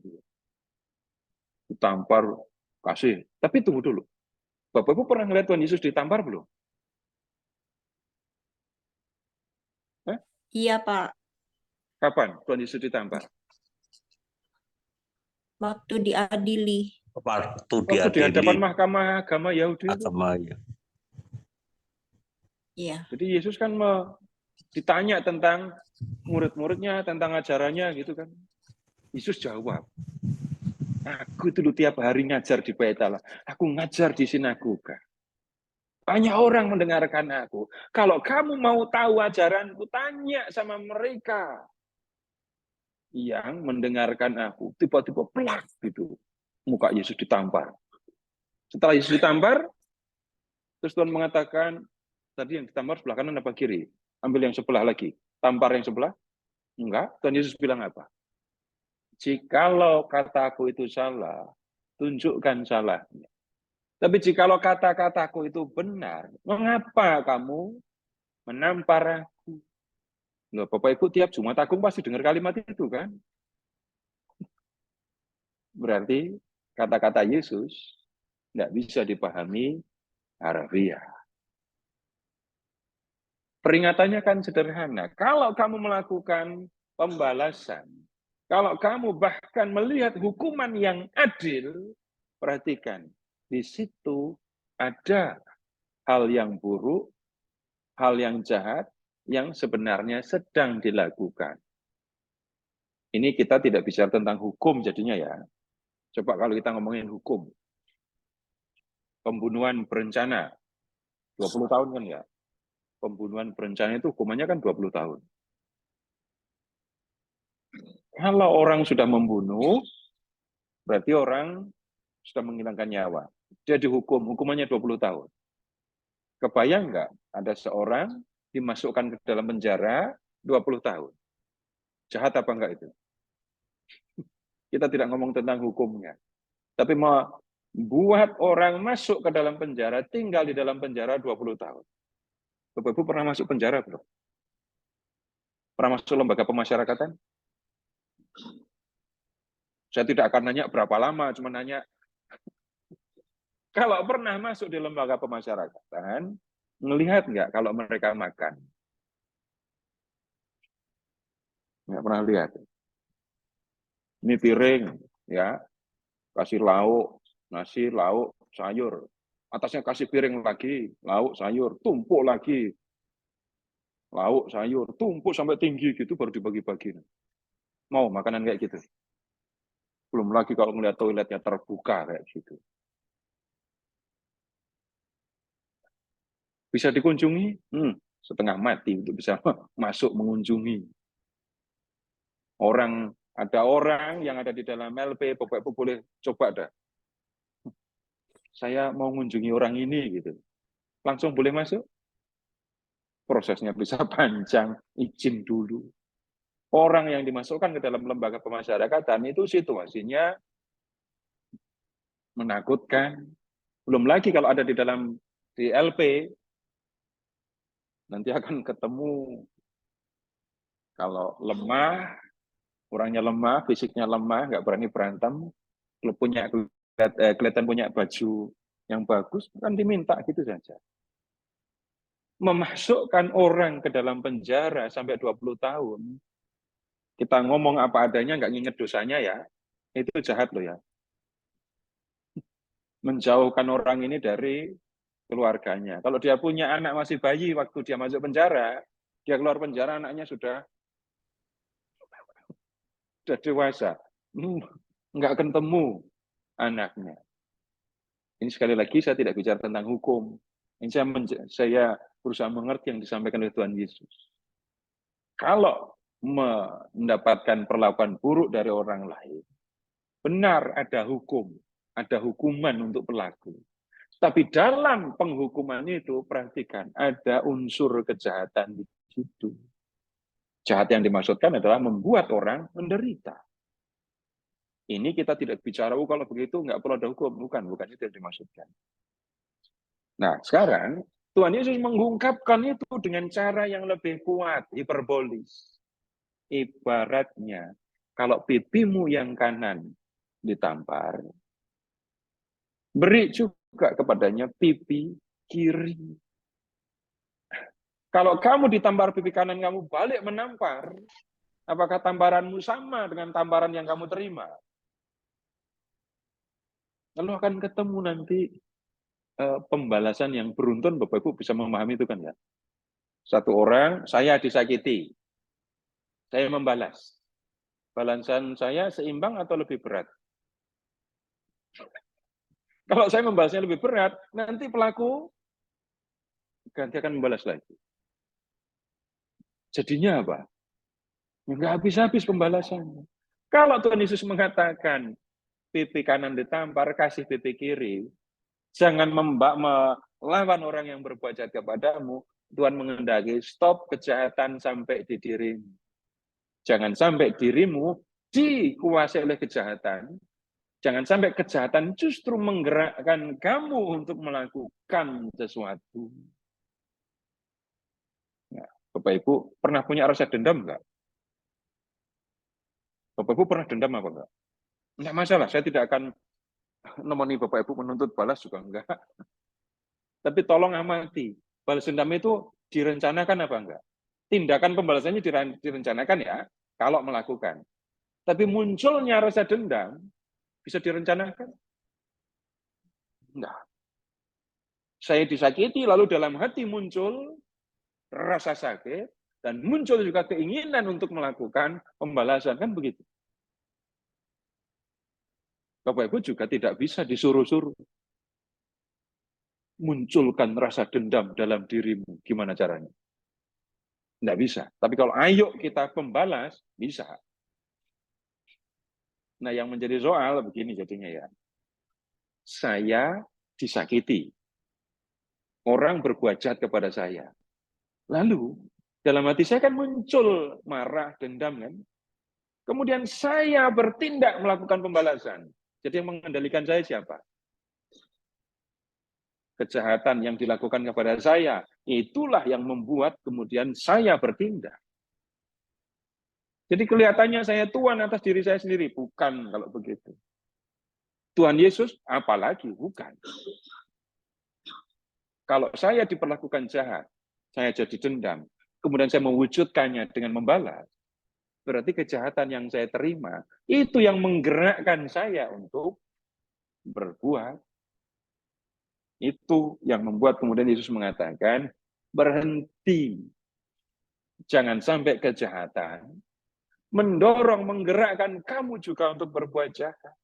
Ditampar, kasih. Tapi tunggu dulu. Bapak Ibu pernah ngeliat Tuhan Yesus ditampar belum? Iya, Pak. Kapan Tuhan Yesus ditampar? Waktu diadili. Waktu Waktu di hadapan diadili mahkamah agama Yahudi itu. agama ya. Iya. Jadi Yesus kan ditanya tentang murid-muridnya, tentang ajarannya gitu kan. Yesus jawab, aku itu tiap hari ngajar di Bait Allah. Aku ngajar di sinagoga. Banyak orang mendengarkan aku. Kalau kamu mau tahu ajaranku, tanya sama mereka yang mendengarkan aku. Tiba-tiba pelak gitu. Muka Yesus ditampar. Setelah Yesus ditampar, terus Tuhan mengatakan, tadi yang ditampar sebelah kanan apa kiri? Ambil yang sebelah lagi. Tampar yang sebelah? Enggak. Tuhan Yesus bilang apa? Jikalau kataku itu salah, tunjukkan salahnya. Tapi jikalau kata-kataku itu benar, mengapa kamu menampar aku? Loh, Bapak Ibu tiap Jumat Agung pasti dengar kalimat itu kan? Berarti kata-kata Yesus tidak bisa dipahami harfiah. Peringatannya kan sederhana. Kalau kamu melakukan pembalasan, kalau kamu bahkan melihat hukuman yang adil, perhatikan, di situ ada hal yang buruk, hal yang jahat, yang sebenarnya sedang dilakukan. Ini kita tidak bicara tentang hukum jadinya ya. Coba kalau kita ngomongin hukum. Pembunuhan berencana, 20 tahun kan ya. Pembunuhan berencana itu hukumannya kan 20 tahun. Kalau orang sudah membunuh, berarti orang sudah menghilangkan nyawa. Dia dihukum, hukumannya 20 tahun. Kebayang nggak ada seorang dimasukkan ke dalam penjara 20 tahun? Jahat apa enggak itu? Kita tidak ngomong tentang hukumnya. Tapi mau buat orang masuk ke dalam penjara, tinggal di dalam penjara 20 tahun. Bapak Ibu pernah masuk penjara belum? Pernah masuk lembaga pemasyarakatan? Saya tidak akan nanya berapa lama, cuma nanya kalau pernah masuk di lembaga pemasyarakatan, melihat nggak kalau mereka makan? Nggak pernah lihat. Ini piring, ya, kasih lauk, nasi, lauk, sayur. Atasnya kasih piring lagi, lauk, sayur, tumpuk lagi. Lauk, sayur, tumpuk sampai tinggi gitu baru dibagi-bagi. Mau makanan kayak gitu? Belum lagi kalau melihat toiletnya terbuka kayak gitu. Bisa dikunjungi? Setengah mati untuk bisa masuk mengunjungi. Ada orang yang ada di dalam LP, Bapak Ibu boleh coba dah. Saya mau mengunjungi orang ini gitu. Langsung boleh masuk? Prosesnya bisa panjang, izin dulu. Orang yang dimasukkan ke dalam lembaga pemasyarakatan itu situasinya menakutkan. Belum lagi kalau ada di LP, nanti akan ketemu kalau lemah, orangnya lemah, fisiknya lemah, nggak berani berantem, kalau kelihatan punya baju yang bagus, kan diminta gitu saja. Memasukkan orang ke dalam penjara sampai 20 tahun, kita ngomong apa adanya, nggak nginget dosanya ya, itu jahat loh ya. Menjauhkan orang ini dari keluarganya. Kalau dia punya anak masih bayi waktu dia masuk penjara, dia keluar penjara anaknya sudah dewasa. Nggak ketemu anaknya. Ini sekali lagi saya tidak bicara tentang hukum. Ini saya berusaha mengerti yang disampaikan oleh Tuhan Yesus. Kalau mendapatkan perlakuan buruk dari orang lain, benar ada hukum, ada hukuman untuk pelaku. Tapi dalam penghukuman itu, perhatikan, ada unsur kejahatan di situ. Jahat yang dimaksudkan adalah membuat orang menderita. Ini kita tidak bicara, kalau begitu nggak perlu ada hukum. Bukan itu yang dimaksudkan. Nah, sekarang Tuhan Yesus mengungkapkan itu dengan cara yang lebih kuat, hiperbolis. Ibaratnya, kalau pipimu yang kanan ditampar, beri juga kepadanya pipi kiri. Kalau kamu ditampar pipi kanan, kamu balik menampar, apakah tamparanmu sama dengan tamparan yang kamu terima? Lalu akan ketemu nanti pembalasan yang beruntun. Bapak Ibu bisa memahami itu kan ya. Satu orang, saya disakiti, saya membalas. Balasan saya seimbang atau lebih berat? Kalau saya membalasnya lebih berat, nanti pelaku ganti akan membalas lagi. Jadinya apa? Nggak habis-habis pembalasannya. Kalau Tuhan Yesus mengatakan, pipi kanan ditampar, kasih pipi kiri, jangan melawan orang yang berbuat jahat kepadamu, Tuhan menghendaki stop kejahatan sampai di dirimu. Jangan sampai dirimu dikuasai oleh kejahatan. Jangan sampai kejahatan justru menggerakkan kamu untuk melakukan sesuatu. Nah, Bapak Ibu pernah punya rasa dendam nggak? Bapak Ibu pernah dendam apa enggak? Enggak masalah, saya tidak akan nemoni Bapak Ibu menuntut balas juga enggak. Tapi tolong amati, balas dendam itu direncanakan apa enggak? Tindakan pembalasannya direncanakan ya, kalau melakukan. Tapi munculnya rasa dendam, bisa direncanakan? Enggak. Saya disakiti, lalu dalam hati muncul rasa sakit, dan muncul juga keinginan untuk melakukan pembalasan, kan begitu. Bapak Ibu juga tidak bisa disuruh-suruh. Munculkan rasa dendam dalam dirimu, gimana caranya? Tidak bisa. Tapi kalau ayo kita pembalas, bisa. Nah, yang menjadi soal begini jadinya ya. Saya disakiti. Orang berbuat jahat kepada saya. Lalu, dalam hati saya kan muncul marah, dendam kan. Kemudian saya bertindak melakukan pembalasan. Jadi yang mengendalikan saya siapa? Kejahatan yang dilakukan kepada saya, itulah yang membuat kemudian saya bertindak. Jadi kelihatannya saya Tuhan atas diri saya sendiri. Bukan kalau begitu. Tuhan Yesus, apalagi bukan. Kalau saya diperlakukan jahat, saya jadi dendam, kemudian saya mewujudkannya dengan membalas, berarti kejahatan yang saya terima, itu yang menggerakkan saya untuk berbuat. Itu yang membuat kemudian Yesus mengatakan, berhenti. Jangan sampai kejahatan mendorong, menggerakkan kamu juga untuk berbuat jahat.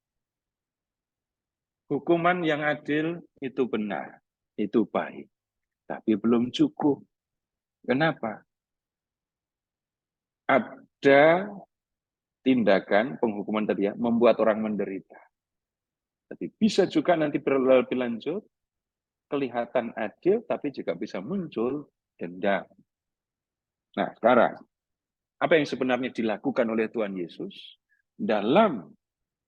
Hukuman yang adil itu benar, itu baik. Tapi belum cukup. Kenapa? Ada tindakan penghukuman tadi ya, membuat orang menderita. Tapi bisa juga nanti lebih lanjut, kelihatan adil, tapi juga bisa muncul dendam. Nah, sekarang, apa yang sebenarnya dilakukan oleh Tuhan Yesus dalam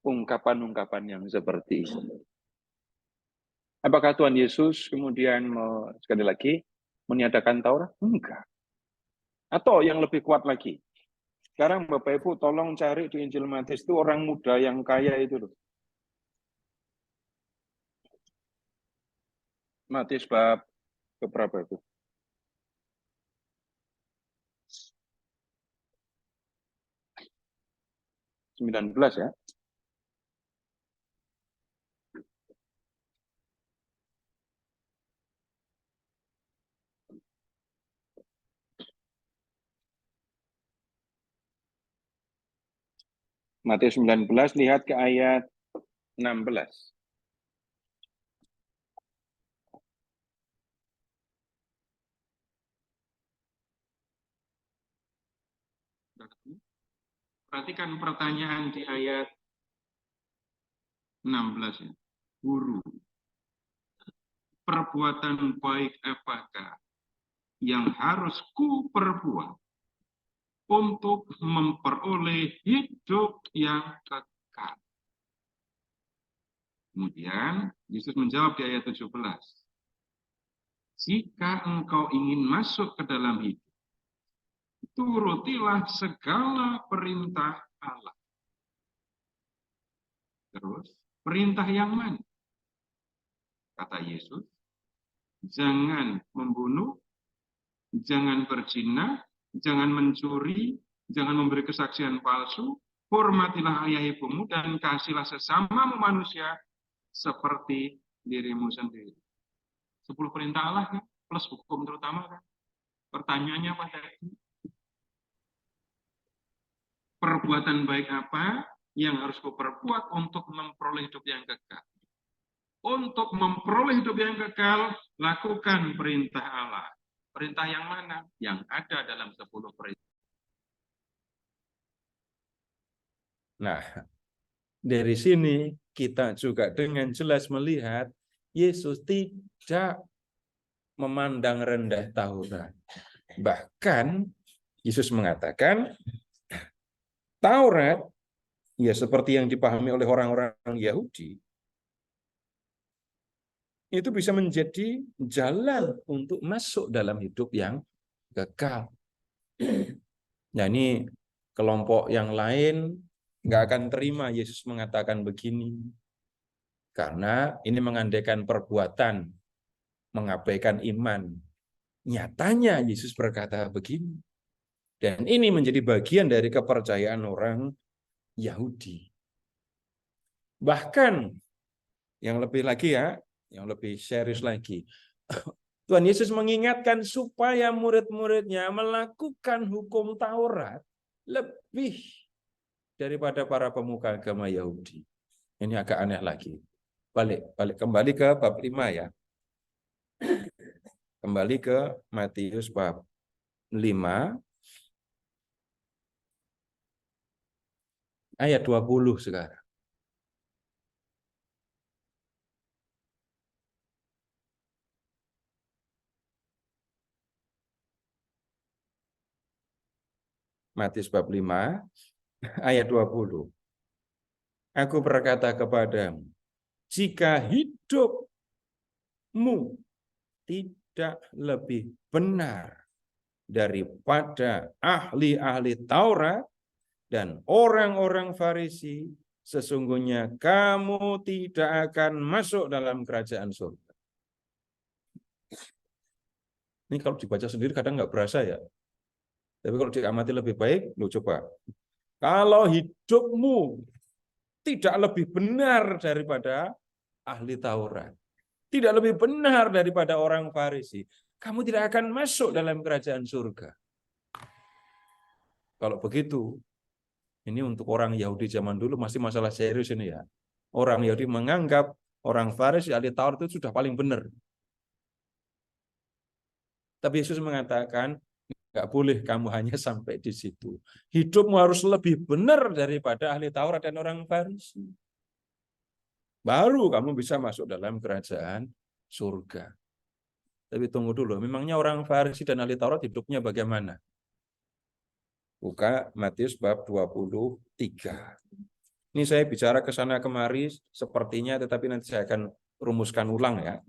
ungkapan-ungkapan yang seperti ini? Apakah Tuhan Yesus kemudian sekali lagi meniadakan Taurat? Enggak. Atau yang lebih kuat lagi. Sekarang Bapak Ibu tolong cari di Injil Matius itu orang muda yang kaya itu loh. Matius bab keberapa itu? Sembilan belas ya. Matius 19, lihat ke ayat 16. Perhatikan pertanyaan di ayat 16 ya. Guru, perbuatan baik apakah yang harus ku perbuat untuk memperoleh hidup yang kekal? Kemudian Yesus menjawab di ayat 17. Jika engkau ingin masuk ke dalam hidup, turutilah segala perintah Allah. Terus, perintah yang mana? Kata Yesus, jangan membunuh, jangan berzina, jangan mencuri, jangan memberi kesaksian palsu, hormatilah ayah ibumu, dan kasihlah sesamamu manusia seperti dirimu sendiri. 10 perintah Allah kan, plus hukum terutama kan. Pertanyaannya apa tadi? Perbuatan baik apa yang harus kau perbuat untuk memperoleh hidup yang kekal? Untuk memperoleh hidup yang kekal, lakukan perintah Allah. Perintah yang mana? Yang ada dalam 10 perintah. Nah, dari sini kita juga dengan jelas melihat Yesus tidak memandang rendah Taurat. Bahkan Yesus mengatakan Taurat, ya seperti yang dipahami oleh orang-orang Yahudi, itu bisa menjadi jalan untuk masuk dalam hidup yang kekal. Nah, ini kelompok yang lain nggak akan terima Yesus mengatakan begini. Karena ini mengandaikan perbuatan, mengabaikan iman. Nyatanya Yesus berkata begini. Dan ini menjadi bagian dari kepercayaan orang Yahudi. Bahkan, yang lebih lagi ya, yang lebih serius lagi, Tuhan Yesus mengingatkan supaya murid-muridnya melakukan hukum Taurat lebih daripada para pemuka agama Yahudi. Ini agak aneh lagi. Kembali ke bab 5 ya. Kembali ke Matius bab 5 ayat 20 sekarang. Matius bab 5 ayat 20. Aku berkata kepadamu, jika hidupmu tidak lebih benar daripada ahli-ahli Taurat dan orang-orang Farisi, sesungguhnya kamu tidak akan masuk dalam kerajaan surga. Ini kalau dibaca sendiri kadang nggak berasa ya. Tapi kalau diamati lebih baik, lu coba. Kalau hidupmu tidak lebih benar daripada ahli Taurat, tidak lebih benar daripada orang Farisi, kamu tidak akan masuk dalam kerajaan surga. Kalau begitu, ini untuk orang Yahudi zaman dulu masih masalah serius ini ya. Orang Yahudi menganggap orang Farisi, ahli Taurat itu sudah paling benar. Tapi Yesus mengatakan, nggak boleh kamu hanya sampai di situ. Hidupmu harus lebih benar daripada ahli Taurat dan orang Farisi. Baru kamu bisa masuk dalam kerajaan surga. Tapi tunggu dulu, memangnya orang Farisi dan ahli Taurat hidupnya bagaimana? Buka Matius bab 23. Ini saya bicara ke sana kemari sepertinya, tetapi nanti saya akan rumuskan ulang ya.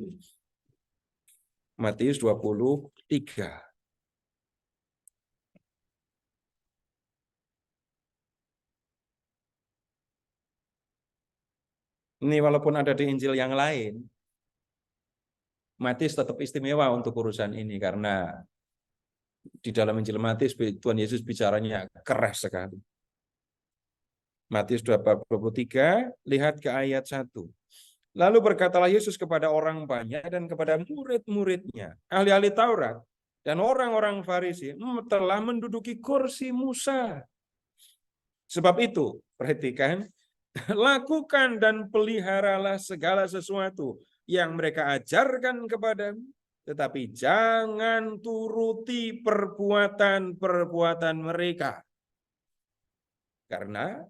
Matius 23. Ini walaupun ada di Injil yang lain, Matius tetap istimewa untuk urusan ini karena di dalam Injil Matius Tuhan Yesus bicaranya keras sekali. Matius 23, lihat ke ayat 1. Lalu berkatalah Yesus kepada orang banyak dan kepada murid-muridnya, ahli-ahli Taurat dan orang-orang Farisi telah menduduki kursi Musa. Sebab itu, perhatikan, lakukan dan peliharalah segala sesuatu yang mereka ajarkan kepadamu, tetapi jangan turuti perbuatan-perbuatan mereka. Karena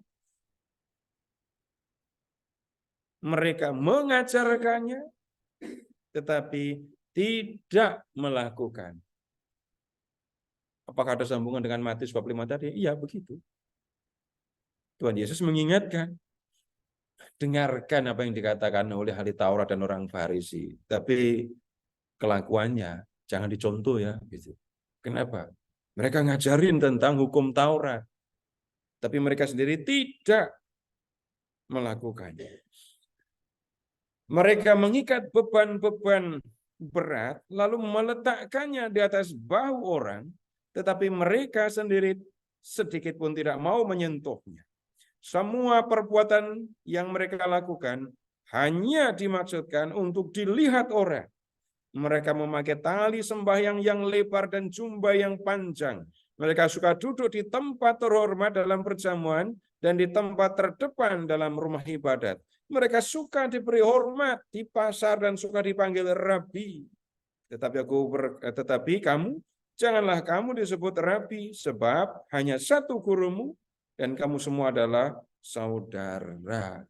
mereka mengajarkannya, tetapi tidak melakukan. Apakah ada sambungan dengan Matius bab 5 tadi? Iya, begitu. Tuhan Yesus mengingatkan, dengarkan apa yang dikatakan oleh ahli Taurat dan orang Farisi, tapi kelakuannya jangan dicontoh ya. Gitu. Kenapa? Mereka ngajarin tentang hukum Taurat, tapi mereka sendiri tidak melakukannya. Mereka mengikat beban-beban berat, lalu meletakkannya di atas bahu orang, tetapi mereka sendiri sedikit pun tidak mau menyentuhnya. Semua perbuatan yang mereka lakukan hanya dimaksudkan untuk dilihat orang. Mereka memakai tali sembahyang yang lebar dan jubah yang panjang. Mereka suka duduk di tempat terhormat dalam perjamuan dan di tempat terdepan dalam rumah ibadat. Mereka suka diberi hormat di pasar dan suka dipanggil rabi. Tetapi kamu, janganlah kamu disebut rabi, sebab hanya satu gurumu dan kamu semua adalah saudara.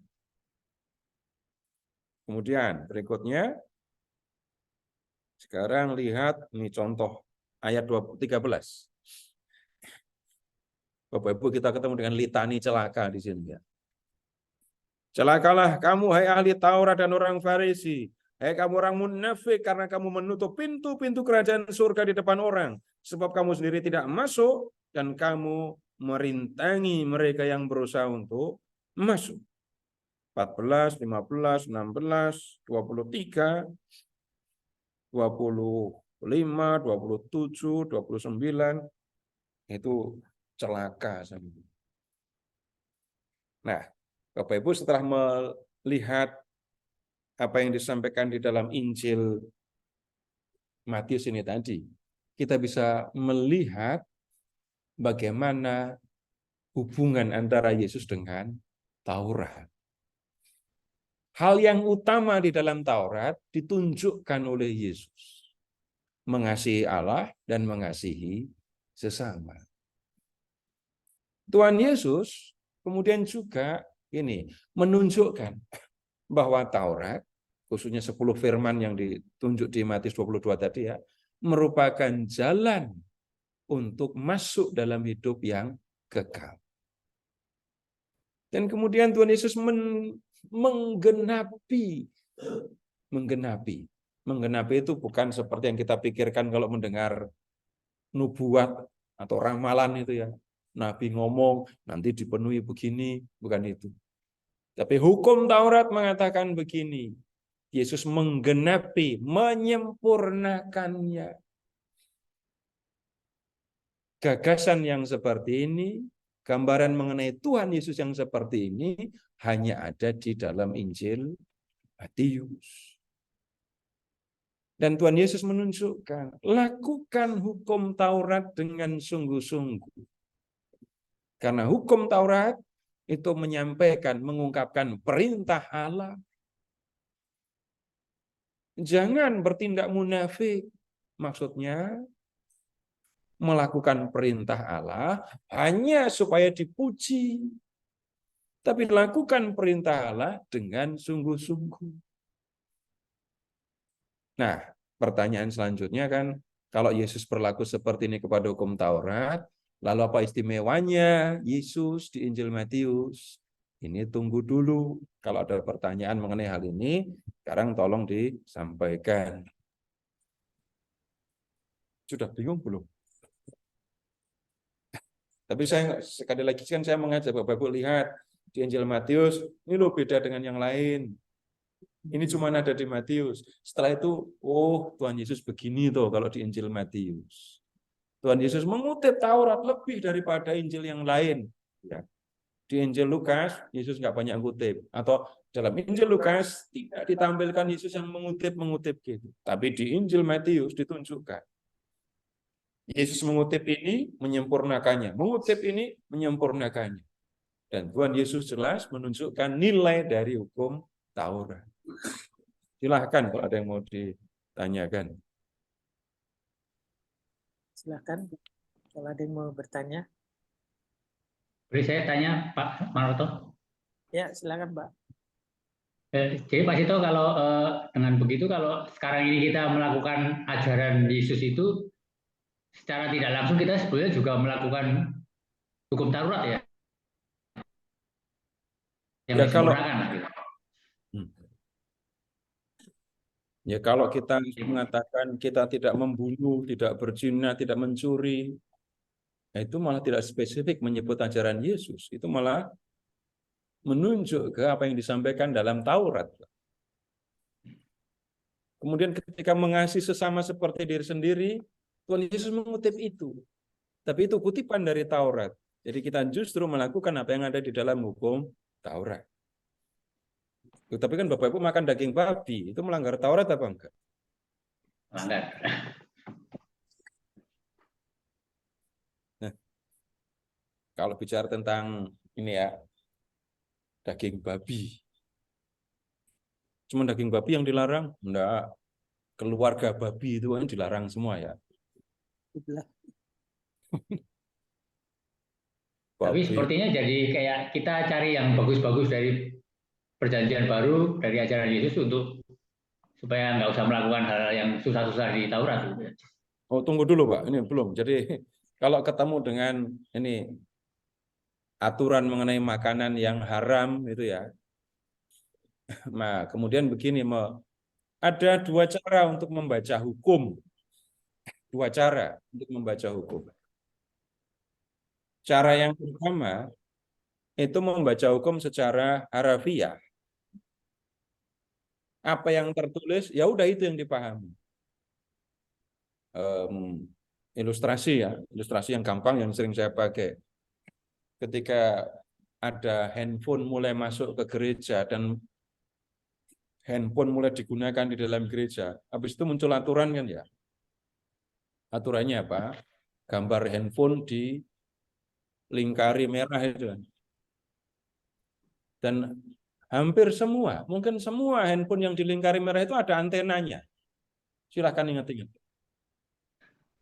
Kemudian berikutnya, sekarang lihat ini contoh ayat 13. Bapak Ibu, kita ketemu dengan litani celaka di sini ya. Celakalah kamu hai ahli Taurat dan orang Farisi, hai kamu orang munafik, karena kamu menutup pintu-pintu kerajaan surga di depan orang, sebab kamu sendiri tidak masuk dan kamu merintangi mereka yang berusaha untuk masuk. 14, 15, 16, 23, 25, 27, 29, itu celaka. Nah, Bapak Ibu, setelah melihat apa yang disampaikan di dalam Injil Matius ini tadi, kita bisa melihat bagaimana hubungan antara Yesus dengan Taurat. Hal yang utama di dalam Taurat ditunjukkan oleh Yesus. Mengasihi Allah dan mengasihi sesama. Tuhan Yesus kemudian juga ini menunjukkan bahwa Taurat, khususnya 10 firman yang ditunjuk di Matius 22 tadi ya, merupakan jalan untuk masuk dalam hidup yang kekal. Dan kemudian Tuhan Yesus menggenapi itu bukan seperti yang kita pikirkan kalau mendengar nubuat atau ramalan itu ya. Nabi ngomong nanti dipenuhi begini, bukan itu. Tapi hukum Taurat mengatakan begini. Yesus menggenapi, menyempurnakannya. Gagasan yang seperti ini, gambaran mengenai Tuhan Yesus yang seperti ini hanya ada di dalam Injil Matius. Dan Tuhan Yesus menunjukkan, lakukan hukum Taurat dengan sungguh-sungguh. Karena hukum Taurat itu menyampaikan, mengungkapkan perintah Allah. Jangan bertindak munafik. Maksudnya, melakukan perintah Allah hanya supaya dipuji. Tapi lakukan perintah Allah dengan sungguh-sungguh. Nah, pertanyaan selanjutnya kan, kalau Yesus berlaku seperti ini kepada hukum Taurat, lalu apa istimewanya Yesus di Injil Matius? Ini tunggu dulu. Kalau ada pertanyaan mengenai hal ini, sekarang tolong disampaikan. Sudah bingung belum? Tapi saya sekali lagi kan saya mengajak Bapak-Ibu lihat di Injil Matius, ini loh beda dengan yang lain. Ini cuma ada di Matius. Setelah itu, oh Tuhan Yesus begini tuh kalau di Injil Matius. Tuhan Yesus mengutip Taurat lebih daripada Injil yang lain. Ya. Di Injil Lukas, Yesus nggak banyak mengutip. Atau dalam Injil Lukas tidak ditampilkan Yesus yang mengutip gitu. Tapi di Injil Matius ditunjukkan. Yesus mengutip ini, menyempurnakannya. Mengutip ini, menyempurnakannya. Dan Tuhan Yesus jelas menunjukkan nilai dari hukum Taurat. Silahkan kalau ada yang mau ditanyakan. Silahkan kalau ada yang mau bertanya. Boleh saya tanya Pak Maroto? Ya, silakan Pak. Jadi Pak Sito, kalau dengan begitu, kalau sekarang ini kita melakukan ajaran Yesus itu, secara tidak langsung kita sebenarnya juga melakukan hukum Taurat ya? Yang disempurnakan. Ya kalau kita mengatakan kita tidak membunuh, tidak berzina, tidak mencuri, itu malah tidak spesifik menyebut ajaran Yesus. Itu malah menunjuk ke apa yang disampaikan dalam Taurat. Kemudian ketika mengasihi sesama seperti diri sendiri, Tuhan Yesus mengutip itu. Tapi itu kutipan dari Taurat. Jadi kita justru melakukan apa yang ada di dalam hukum Taurat. Tapi kan Bapak Ibu makan daging babi, itu melanggar Taurat apa enggak? Melanggar. Nah, kalau bicara tentang ini ya, daging babi. Cuma daging babi yang dilarang? Enggak. Keluarga babi itu kan dilarang semua ya. Tapi Babi. sepertinya jadi kayak kita cari yang bagus-bagus dari perjanjian baru, dari ajaran Yesus untuk supaya nggak usah melakukan hal yang susah-susah di Taurat. Oh, tunggu dulu Pak, ini belum. Jadi kalau ketemu dengan ini aturan mengenai makanan yang haram itu ya. Nah, kemudian begini, ada dua cara untuk membaca hukum. Dua cara untuk membaca hukum. Cara yang pertama itu membaca hukum secara harafiah. Apa yang tertulis, ya udah itu yang dipahami. Ilustrasi ya, ilustrasi yang gampang yang sering saya pakai. Ketika ada handphone mulai masuk ke gereja dan handphone mulai digunakan di dalam gereja, habis itu muncul aturan kan ya. Aturannya apa? Gambar handphone di lingkari merah itu. Dan hampir semua, mungkin semua handphone yang di lingkari merah itu ada antenanya. Silahkan ingat-ingat.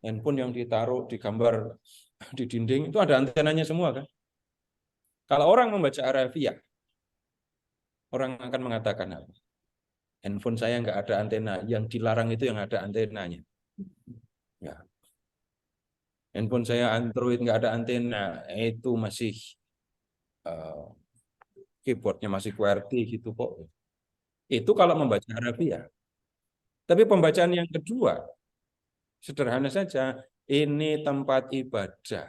Handphone yang ditaruh di gambar di dinding itu ada antenanya semua kan. Kalau orang membaca harafiah, orang akan mengatakan apa? Handphone saya nggak ada antena, yang dilarang itu yang ada antenanya. Ya. Handphone saya Android nggak ada antena, itu masih keyboardnya masih QWERTY gitu kok. Itu kalau membaca harafiah. Tapi pembacaan yang kedua, sederhana saja, ini tempat ibadah.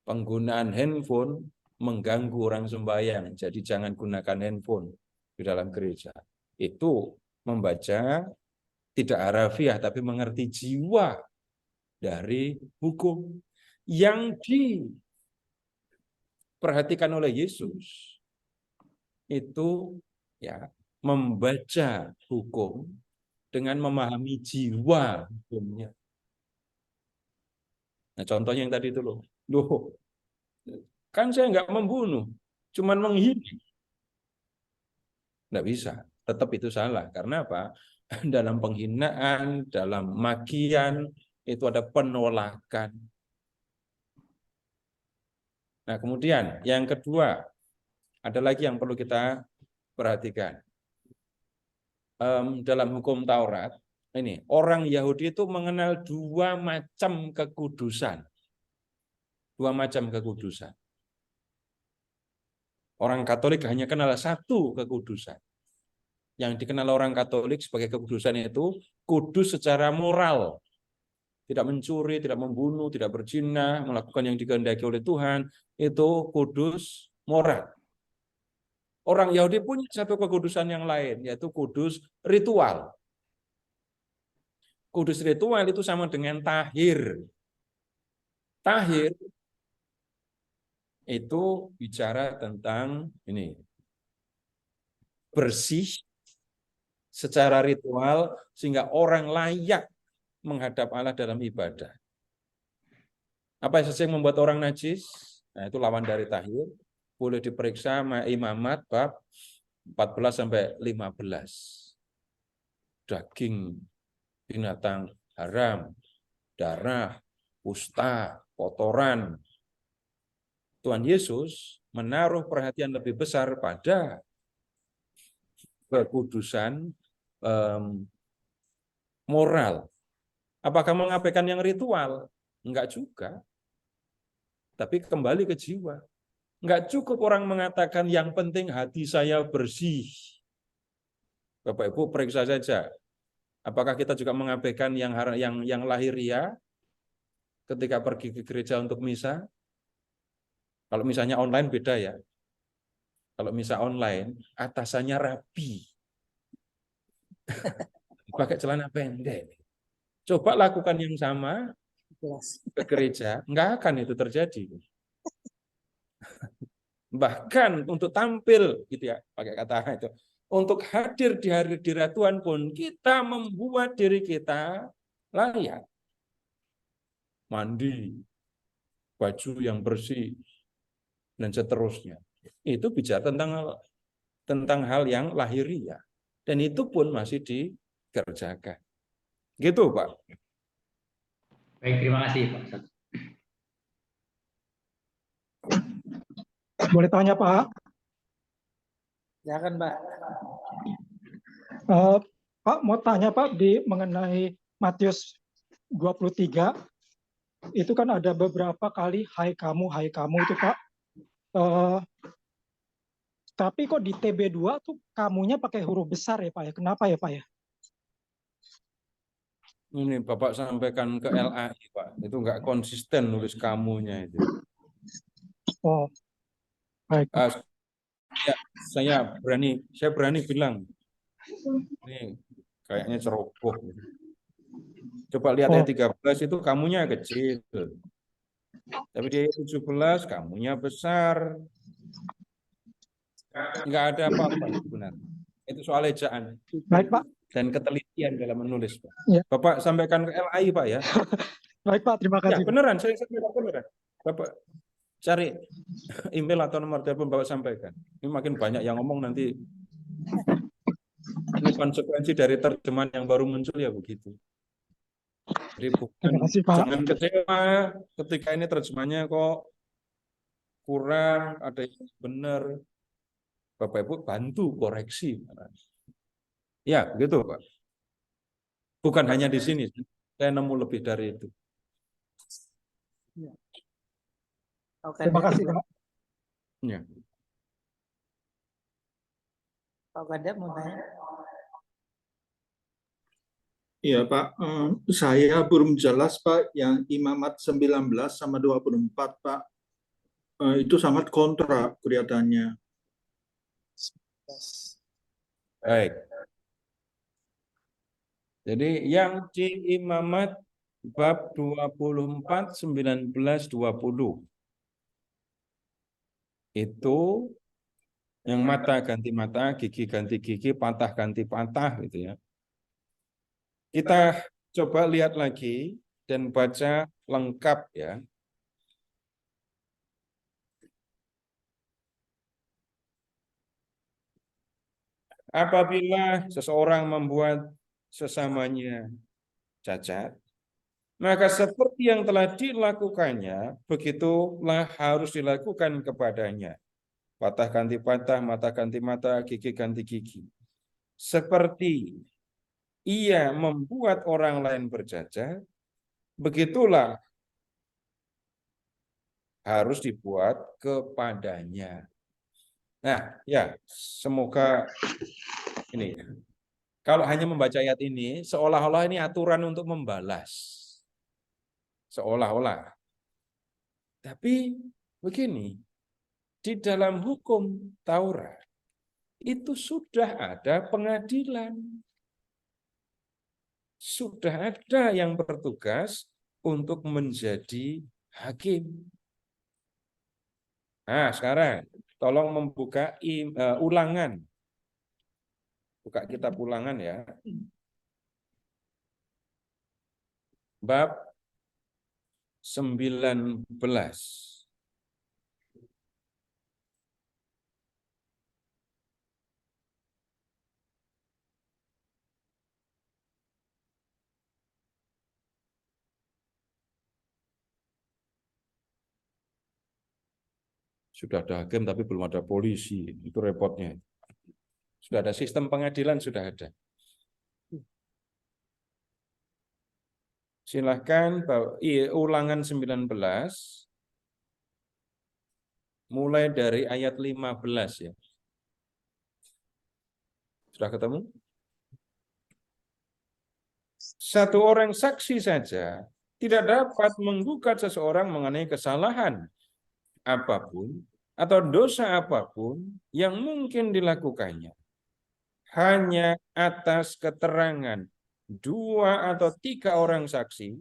Penggunaan handphone mengganggu orang sembahyang, jadi jangan gunakan handphone di dalam gereja. Itu membaca tidak harafiah, tapi mengerti jiwa dari hukum yang diperhatikan oleh Yesus. Itu ya membaca hukum dengan memahami jiwa hukumnya. Nah, contohnya yang tadi itu loh, kan saya nggak membunuh, cuman menghina. Nggak bisa, tetap itu salah. Karena apa? Dalam penghinaan, dalam makian, itu ada penolakan. Nah, kemudian yang kedua, ada lagi yang perlu kita perhatikan. Dalam hukum Taurat, ini orang Yahudi itu mengenal dua macam kekudusan. Dua macam kekudusan. Orang Katolik hanya kenal satu kekudusan. Yang dikenal orang Katolik sebagai kekudusan itu kudus secara moral. Tidak mencuri, tidak membunuh, tidak berzina, melakukan yang dikehendaki oleh Tuhan, itu kudus moral. Orang Yahudi punya satu kekudusan yang lain, yaitu kudus ritual. Kudus ritual itu sama dengan tahir. Tahir itu bicara tentang ini, bersih secara ritual sehingga orang layak menghadap Allah dalam ibadah. Apa saja yang membuat orang najis? Nah, itu lawan dari tahir. Boleh diperiksa Imamat bab 14 sampai 15. Daging binatang haram, darah, kusta, kotoran. Tuhan Yesus menaruh perhatian lebih besar pada kekudusan moral. Apakah mengabaikan yang ritual? Enggak juga. Tapi kembali ke jiwa. Enggak cukup orang mengatakan yang penting hati saya bersih. Bapak Ibu periksa saja. Apakah kita juga mengabaikan yang lahiriah ketika pergi ke gereja untuk misa? Kalau misalnya online beda ya. Kalau misa online, atasannya rapi. Pakai celana pendek. Coba lakukan yang sama ke gereja, enggak akan itu terjadi. Bahkan untuk tampil gitu ya, pakai kata itu. Untuk hadir di hadirat Tuhan pun kita membuat diri kita layak. Mandi, baju yang bersih, dan seterusnya. Itu bicara tentang hal yang lahiriah. Dan itu pun masih dikerjakan. Gitu, Pak. Baik, terima kasih, Pak Ustadz. Boleh tanya, Pak? Silakan, Pak. Pak, mau tanya, Pak, mengenai Matius 23, itu kan ada beberapa kali hai kamu itu, Pak. Tapi kok di TB2 tuh kamunya pakai huruf besar ya, Pak ya? Kenapa ya, Pak ya? Ini Bapak sampaikan ke LAI, Pak. Itu nggak konsisten nulis kamunya itu. Oh, baik. Ya, saya berani bilang. Ini kayaknya ceroboh. Coba lihat ayat 13 itu kamunya kecil. Tapi di ayat 17 kamunya besar. Nggak ada apa-apa sebenarnya. Itu soal ejaan. Baik, Pak. Dan ketelitian dalam menulis, Pak. Ya. Bapak sampaikan ke LAI, Pak ya. Baik, Pak. Terima kasih. Ya, beneran. Saya sampaikan beneran. Bapak cari email atau nomor telepon Bapak sampaikan. Ini makin banyak yang ngomong nanti. Ini konsekuensi dari terjemahan yang baru muncul ya begitu. Jadi jangan kecewa ketika ini terjemahannya kok kurang, ada yang benar. Bapak Ibu bantu koreksi. Ya, gitu Pak. Bukan hanya di sini, saya nemu lebih dari itu. Terima kasih, Pak. Ya. Pak Kadep mau tanya? Iya Pak, saya belum jelas Pak yang imamat 19 sama 24 Pak. Itu sangat kontra kelihatannya. Baik. Jadi yang di imamat bab 24, 19, 20. Itu yang mata ganti mata, gigi ganti gigi, patah ganti patah gitu ya. Kita coba lihat lagi dan baca lengkap ya. Apabila seseorang membuat sesamanya cacat, maka seperti yang telah dilakukannya, begitulah harus dilakukan kepadanya. Patah ganti patah, mata ganti mata, gigi ganti gigi. Seperti ia membuat orang lain bercacat, begitulah harus dibuat kepadanya. Nah, ya, semoga ini. Kalau hanya membaca ayat ini, seolah-olah ini aturan untuk membalas. Seolah-olah. Tapi begini, di dalam hukum Taurat, itu sudah ada pengadilan. Sudah ada yang bertugas untuk menjadi hakim. Nah, sekarang tolong membuka ulangan. Buka kitab ulangan ya. Bab 19. Sudah ada hakim tapi belum ada polisi. Itu repotnya. Sudah ada sistem pengadilan, sudah ada. Silahkan ulangan 19 mulai dari ayat 15 ya. Sudah ketemu? Satu orang saksi saja tidak dapat menggugat seseorang mengenai kesalahan apapun atau dosa apapun yang mungkin dilakukannya. Hanya atas keterangan 2 atau 3 orang saksi,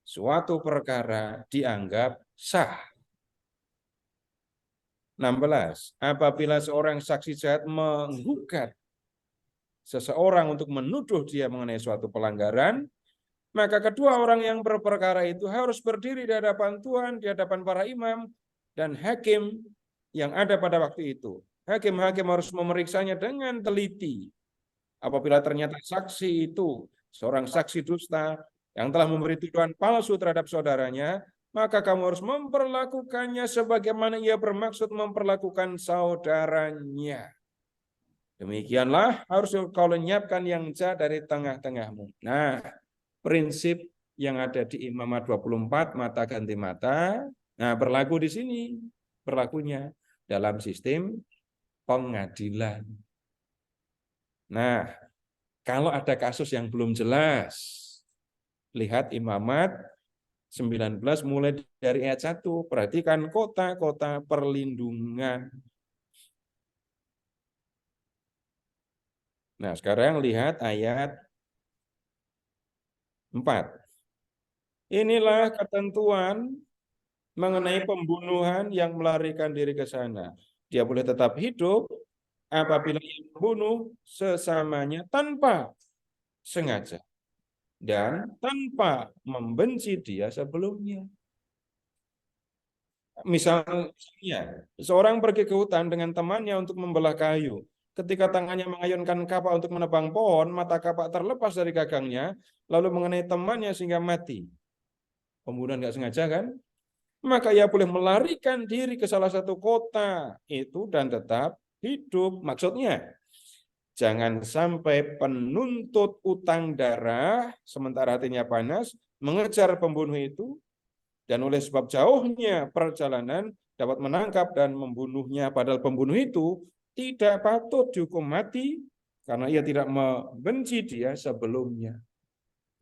suatu perkara dianggap sah. 16. Apabila seorang saksi jahat menggugat seseorang untuk menuduh dia mengenai suatu pelanggaran, maka kedua orang yang berperkara itu harus berdiri di hadapan Tuhan, di hadapan para imam dan hakim yang ada pada waktu itu. Hakim-hakim harus memeriksanya dengan teliti. Apabila ternyata saksi itu seorang saksi dusta yang telah memberi tuduhan palsu terhadap saudaranya, maka kamu harus memperlakukannya sebagaimana ia bermaksud memperlakukan saudaranya. Demikianlah harus kau lenyapkan yang jahat dari tengah-tengahmu. Nah, prinsip yang ada di Imamat 24, mata ganti mata, nah berlaku di sini, berlakunya dalam sistem pengadilan. Nah, kalau ada kasus yang belum jelas, lihat Imamat 19 mulai dari ayat 1, perhatikan kota-kota perlindungan. Nah, sekarang lihat ayat 4. Inilah ketentuan mengenai pembunuhan yang melarikan diri ke sana. Dia boleh tetap hidup apabila ia membunuh sesamanya tanpa sengaja dan tanpa membenci dia sebelumnya. Misalnya, seorang pergi ke hutan dengan temannya untuk membelah kayu. Ketika tangannya mengayunkan kapak untuk menebang pohon, mata kapak terlepas dari gagangnya, lalu mengenai temannya sehingga mati. Pembunuhan nggak sengaja kan? Maka ia boleh melarikan diri ke salah satu kota itu dan tetap hidup. Maksudnya, jangan sampai penuntut utang darah sementara hatinya panas mengejar pembunuh itu, dan oleh sebab jauhnya perjalanan dapat menangkap dan membunuhnya, padahal pembunuh itu tidak patut dihukum mati karena ia tidak membenci dia sebelumnya.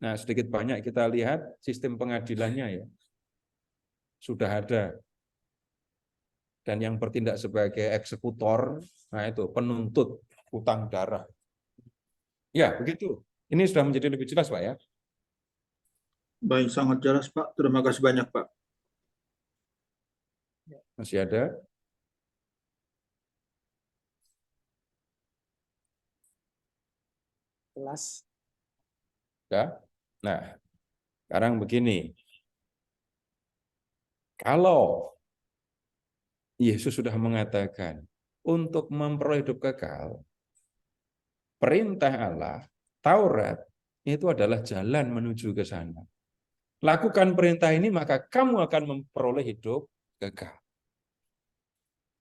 Nah, sedikit banyak kita lihat sistem pengadilannya ya. Sudah ada. Dan yang bertindak sebagai eksekutor, nah itu penuntut utang darah. Ya, begitu. Ini sudah menjadi lebih jelas, Pak ya. Baik, sangat jelas, Pak. Terima kasih banyak, Pak. Masih ada? Kelas. Ya. Nah, sekarang begini. Kalau Yesus sudah mengatakan untuk memperoleh hidup kekal, perintah Allah, Taurat, itu adalah jalan menuju ke sana. Lakukan perintah ini, maka kamu akan memperoleh hidup kekal.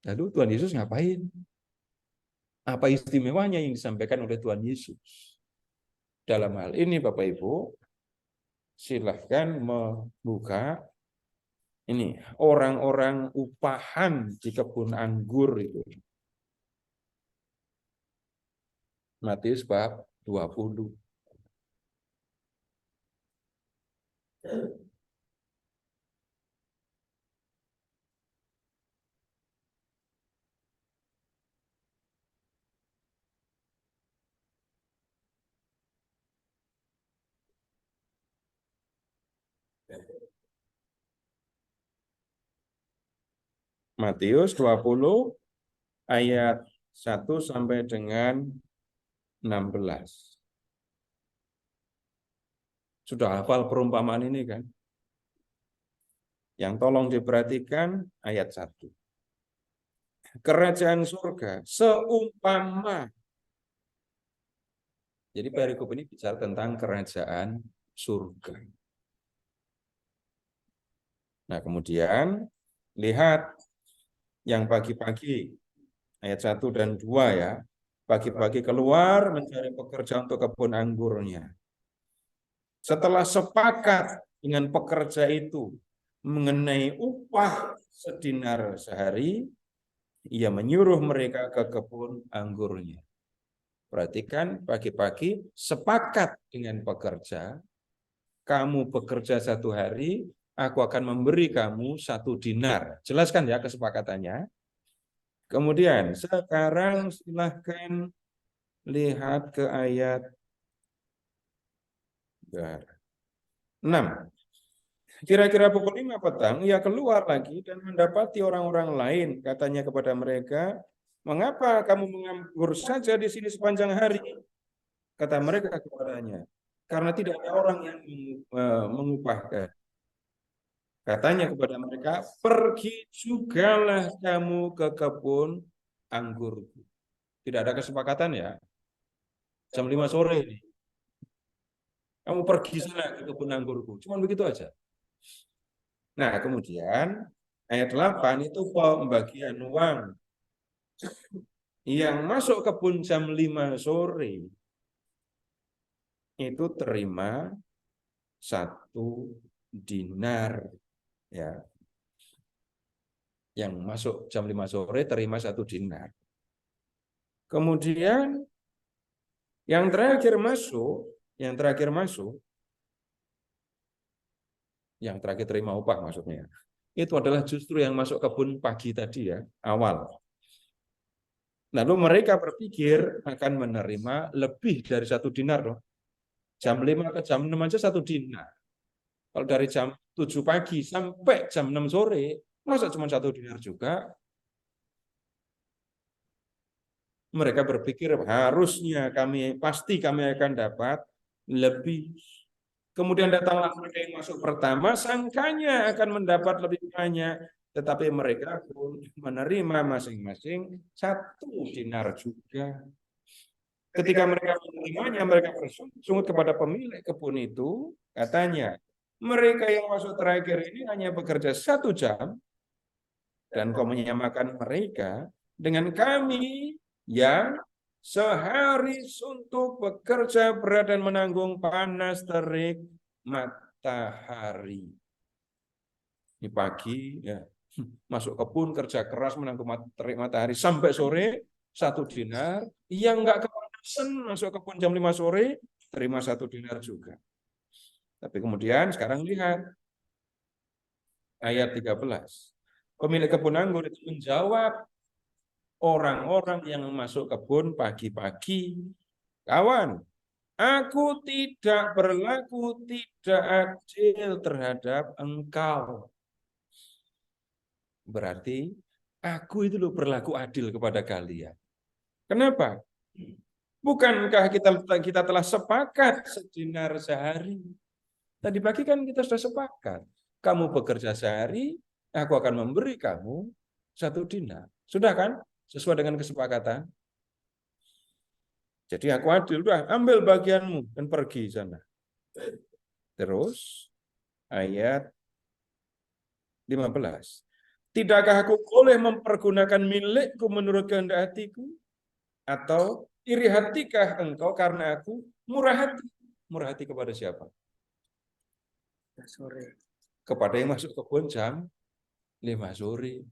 Lalu Tuhan Yesus ngapain? Apa istimewanya yang disampaikan oleh Tuhan Yesus? Dalam hal ini, Bapak Ibu, silahkan membuka ini orang-orang upahan di kebun anggur itu. Matius bab 20. Matius 20 ayat 1 sampai dengan 16. Sudah hafal perumpamaan ini kan? Yang tolong diperhatikan ayat 1. Kerajaan surga seumpama. Jadi perikop ini bicara tentang kerajaan surga. Nah, kemudian lihat yang pagi-pagi ayat 1 dan 2 ya. Pagi-pagi keluar mencari pekerja untuk kebun anggurnya. Setelah sepakat dengan pekerja itu mengenai upah sedinar sehari, ia menyuruh mereka ke kebun anggurnya. Perhatikan, pagi-pagi sepakat dengan pekerja, kamu bekerja 1 hari, aku akan memberi kamu 1 dinar. Jelaskan ya kesepakatannya. Kemudian sekarang silahkan lihat ke ayat 6. Kira-kira pukul 5 petang, ia keluar lagi dan mendapati orang-orang lain. Katanya kepada mereka, mengapa kamu menganggur saja di sini sepanjang hari? Kata mereka kepadanya, karena tidak ada orang yang mengupahkan. Katanya kepada mereka, pergi jugalah kamu ke kebun anggurku. Tidak ada kesepakatan ya. Jam 5 sore ini. Kamu pergi sana ke kebun anggurku. Cuma begitu aja. Nah, kemudian ayat 8 itu pembagian uang. Yang masuk kebun jam 5 sore itu terima 1 dinar. Ya. Yang masuk jam 5 sore terima 1 dinar. Kemudian yang terakhir masuk, yang terakhir terima upah maksudnya. Itu adalah justru yang masuk kebun pagi tadi ya, awal. Lalu mereka berpikir akan menerima lebih dari 1 dinar loh. Jam 5 ke jam 6 aja 1 dinar. Kalau dari jam 7 pagi sampai jam 6 sore, masa cuma 1 dinar juga? Mereka berpikir harusnya pasti kami akan dapat lebih. Kemudian datanglah mereka yang masuk pertama, sangkanya akan mendapat lebih banyak. Tetapi mereka pun menerima masing-masing 1 dinar juga. Ketika mereka menerimanya, mereka bersungut kepada pemilik kebun itu. Katanya, mereka yang masuk terakhir ini hanya bekerja 1 jam. Dan kau menyamakan mereka dengan kami yang sehari suntuk bekerja berat dan menanggung panas terik matahari. Ini pagi ya, masuk kebun kerja keras menanggung terik matahari sampai sore 1 dinar. Yang enggak kepanasan masuk kebun jam 5 sore terima 1 dinar juga. Tapi kemudian sekarang lihat ayat 13. Pemilik kebun anggur itu menjawab orang-orang yang masuk kebun pagi-pagi, kawan, aku tidak berlaku tidak adil terhadap engkau. Berarti aku itu loh berlaku adil kepada kalian. Kenapa? Bukankah kita telah sepakat 1 dinar sehari? Tadi pagi kan kita sudah sepakat. Kamu bekerja sehari, aku akan memberi kamu 1 dinar. Sudah kan? Sesuai dengan kesepakatan. Jadi aku adil, udah ambil bagianmu dan pergi sana. Terus ayat 15. Tidakkah aku boleh mempergunakan milikku menurut kehendak hatiku? Atau iri hatikah engkau karena aku murah hati? Murah hati kepada siapa? Sore. Kepada yang masuk kebun jam 5 sore.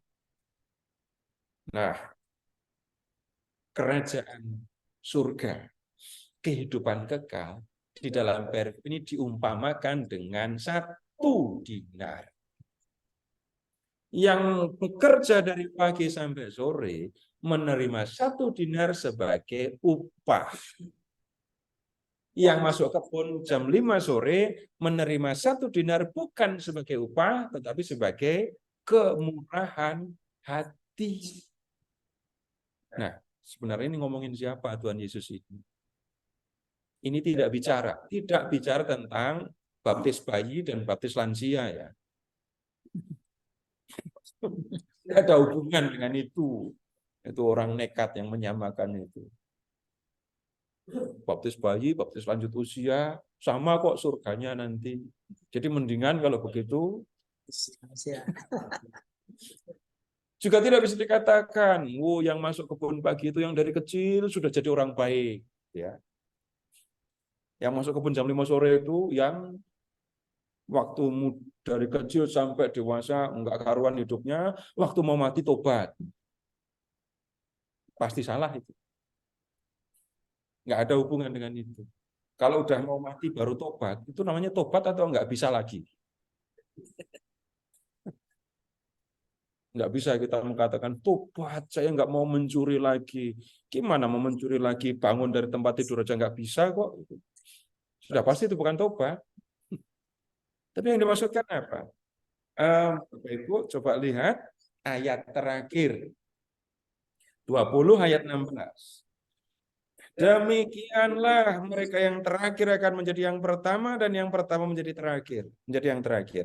Nah, kerajaan surga, kehidupan kekal di dalam perikop ini diumpamakan dengan 1 dinar. Yang bekerja dari pagi sampai sore menerima 1 dinar sebagai upah. Yang masuk kebun jam 5 sore menerima 1 dinar bukan sebagai upah, tetapi sebagai kemurahan hati. Nah, sebenarnya ini ngomongin siapa Tuhan Yesus ini? Ini tidak bicara tentang baptis bayi dan baptis lansia ya. Tidak ada hubungan dengan itu. Itu orang nekat yang menyamakan itu. Baptis bayi, baptis lanjut usia, sama kok surganya nanti. Jadi mendingan kalau begitu. Juga tidak bisa dikatakan, yang masuk kebun pagi itu yang dari kecil sudah jadi orang baik. Ya. Yang masuk kebun jam 5 sore itu yang waktu dari kecil sampai dewasa enggak karuan hidupnya, waktu mau mati tobat. Pasti salah itu. Enggak ada hubungan dengan itu. Kalau udah mau mati baru tobat, itu namanya tobat atau enggak bisa lagi? Enggak bisa kita mengatakan, tobat, saya enggak mau mencuri lagi. Gimana mau mencuri lagi, bangun dari tempat tidur aja enggak bisa kok. Sudah pasti itu bukan tobat. Tapi yang dimaksudkan apa? Bapak Ibu coba lihat ayat terakhir 20 ayat 16. Demikianlah mereka yang terakhir akan menjadi yang pertama dan yang pertama menjadi terakhir, menjadi yang terakhir.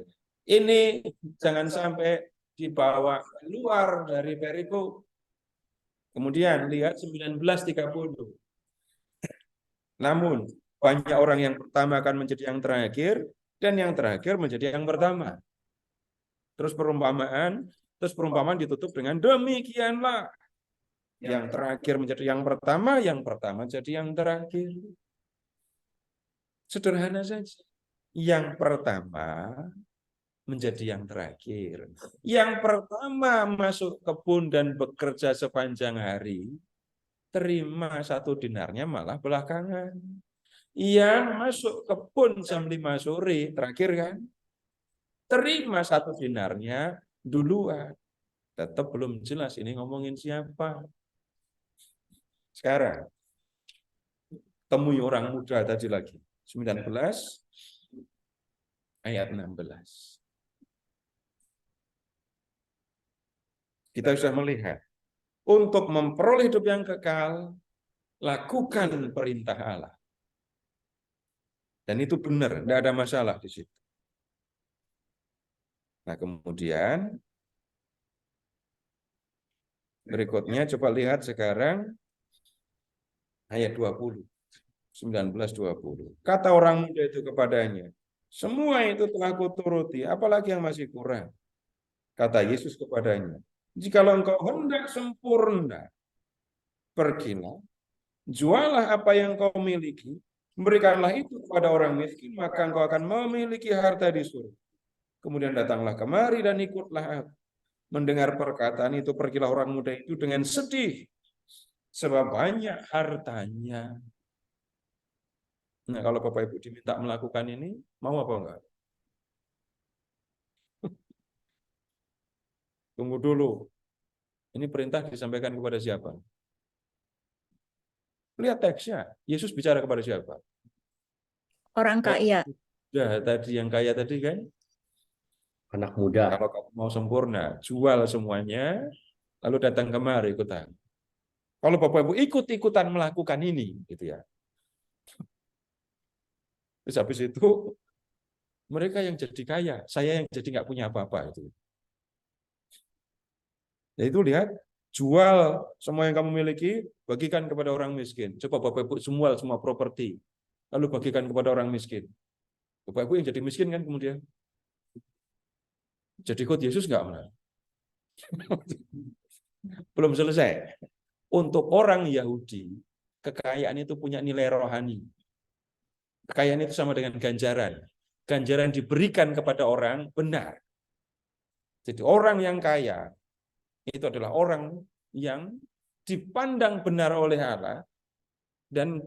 Ini jangan sampai dibawa keluar dari perikop. Kemudian lihat 19:30. Namun banyak orang yang pertama akan menjadi yang terakhir dan yang terakhir menjadi yang pertama. Terus perumpamaan ditutup dengan demikianlah. Yang terakhir menjadi yang pertama jadi yang terakhir. Sederhana saja. Yang pertama menjadi yang terakhir. Yang pertama masuk kebun dan bekerja sepanjang hari, terima 1 dinarnya malah belakangan. Yang masuk kebun jam 5 sore, terakhir kan, terima 1 dinarnya duluan. Tetap belum jelas ini ngomongin siapa. Sekarang, temui orang muda tadi lagi. 19 ayat 16. Kita sudah melihat. Untuk memperoleh hidup yang kekal, lakukan perintah Allah. Dan itu benar, tidak ada masalah di situ. Nah, kemudian berikutnya coba lihat sekarang ayat 20. 19:20. Kata orang muda itu kepadanya, semua itu telah kuturuti, apalagi yang masih kurang. Kata Yesus kepadanya, jikalau engkau hendak sempurna, pergilah, jualah apa yang kau miliki, berikanlah itu kepada orang miskin, maka engkau akan memiliki harta di surga. Kemudian datanglah kemari dan ikutlah aku. Mendengar perkataan itu, pergilah orang muda itu dengan sedih, sebab banyak hartanya. Nah, kalau Bapak Ibu diminta melakukan ini, mau apa enggak? Tunggu dulu. Ini perintah disampaikan kepada siapa? Lihat teksnya. Yesus bicara kepada siapa? Orang kaya. Ya, tadi yang kaya tadi kan? Anak muda. Kalau kamu mau sempurna, jual semuanya, lalu datang kemari ikutan. Kalau Bapak Ibu ikut-ikutan melakukan ini, gitu ya. Terus habis itu mereka yang jadi kaya, saya yang jadi nggak punya apa-apa itu. Ya itu lihat, jual semua yang kamu miliki, bagikan kepada orang miskin. Coba Bapak Ibu jual semua properti, lalu bagikan kepada orang miskin. Bapak Ibu yang jadi miskin kan kemudian. Jadi ikut Yesus nggak malah? Belum selesai. Untuk orang Yahudi, kekayaan itu punya nilai rohani. Kekayaan itu sama dengan ganjaran. Ganjaran diberikan kepada orang benar. Jadi orang yang kaya itu adalah orang yang dipandang benar oleh Allah dan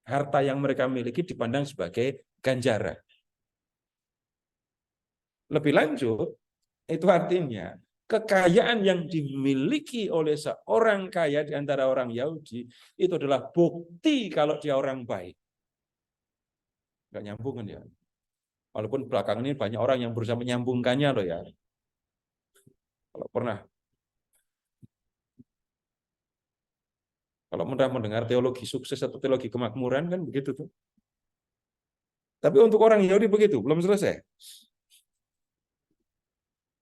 harta yang mereka miliki dipandang sebagai ganjaran. Lebih lanjut, itu artinya kekayaan yang dimiliki oleh seorang kaya di antara orang Yahudi itu adalah bukti kalau dia orang baik. Nggak nyambung kan ya? Walaupun belakangan ini banyak orang yang berusaha menyambungkannya loh ya. Kalau pernah mendengar teologi sukses atau teologi kemakmuran kan begitu tuh. Tapi untuk orang Yahudi begitu, belum selesai.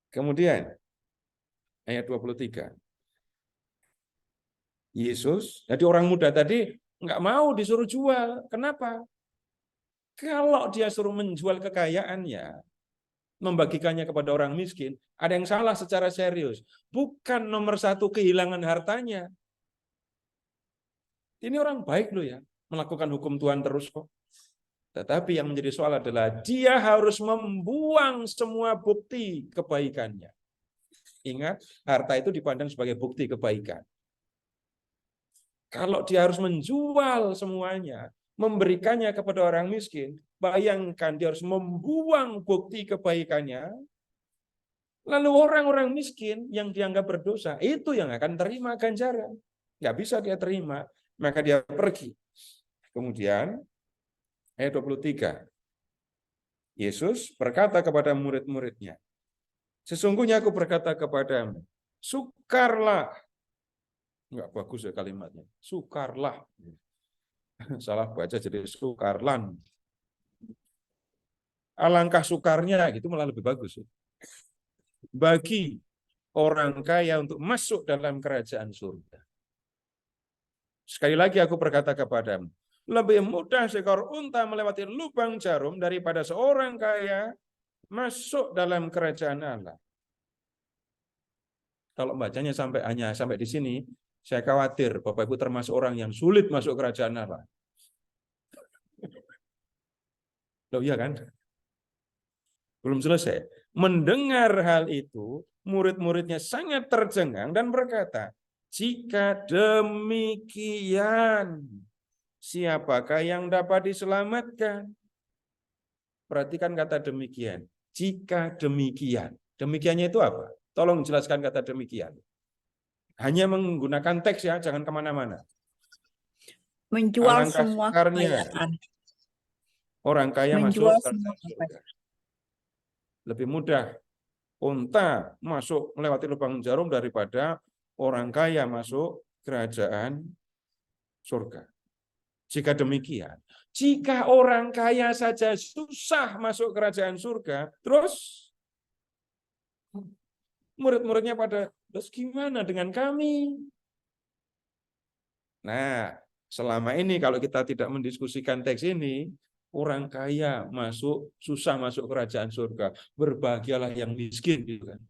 Kemudian ayat 23. Yesus, jadi orang muda tadi nggak mau disuruh jual. Kenapa? Kalau dia suruh menjual kekayaannya, membagikannya kepada orang miskin, ada yang salah secara serius. Bukan nomor 1 kehilangan hartanya. Ini orang baik loh ya, melakukan hukum Tuhan terus kok. Tetapi yang menjadi soal adalah dia harus membuang semua bukti kebaikannya. Ingat, harta itu dipandang sebagai bukti kebaikan. Kalau dia harus menjual semuanya, memberikannya kepada orang miskin, bayangkan dia harus membuang bukti kebaikannya, lalu orang-orang miskin yang dianggap berdosa, itu yang akan terima ganjaran. Nggak bisa dia terima, maka dia pergi. Kemudian, ayat 23. Yesus berkata kepada murid-muridnya, sesungguhnya aku berkata kepadamu, sukarlah. Enggak bagus ya kalimatnya. Sukarlah. Salah baca jadi sukarlan. Alangkah sukarnya, gitu malah lebih bagus. Bagi orang kaya untuk masuk dalam kerajaan surga. Sekali lagi aku berkata kepadamu, lebih mudah seekor unta melewati lubang jarum daripada seorang kaya masuk dalam kerajaan Allah. Kalau bacanya sampai di sini, saya khawatir Bapak Ibu termasuk orang yang sulit masuk kerajaan Allah. Loh iya kan? Belum selesai. Mendengar hal itu, murid-muridnya sangat tercengang dan berkata, jika demikian, siapakah yang dapat diselamatkan? Perhatikan kata demikian. Jika demikian. Demikiannya itu apa? Tolong jelaskan kata demikian. Hanya menggunakan teks ya, jangan kemana-mana. Menjual Alangkah semua sukarnya kekayaan. orang kaya Menjual masuk semua surga. kekayaan. Lebih mudah unta masuk melewati lubang jarum daripada orang kaya masuk kerajaan surga. Jika demikian, jika orang kaya saja susah masuk kerajaan surga, terus murid-muridnya pada, terus gimana dengan kami? Nah, selama ini kalau kita tidak mendiskusikan teks ini, orang kaya susah masuk kerajaan surga. Berbahagialah yang miskin, gitu kan.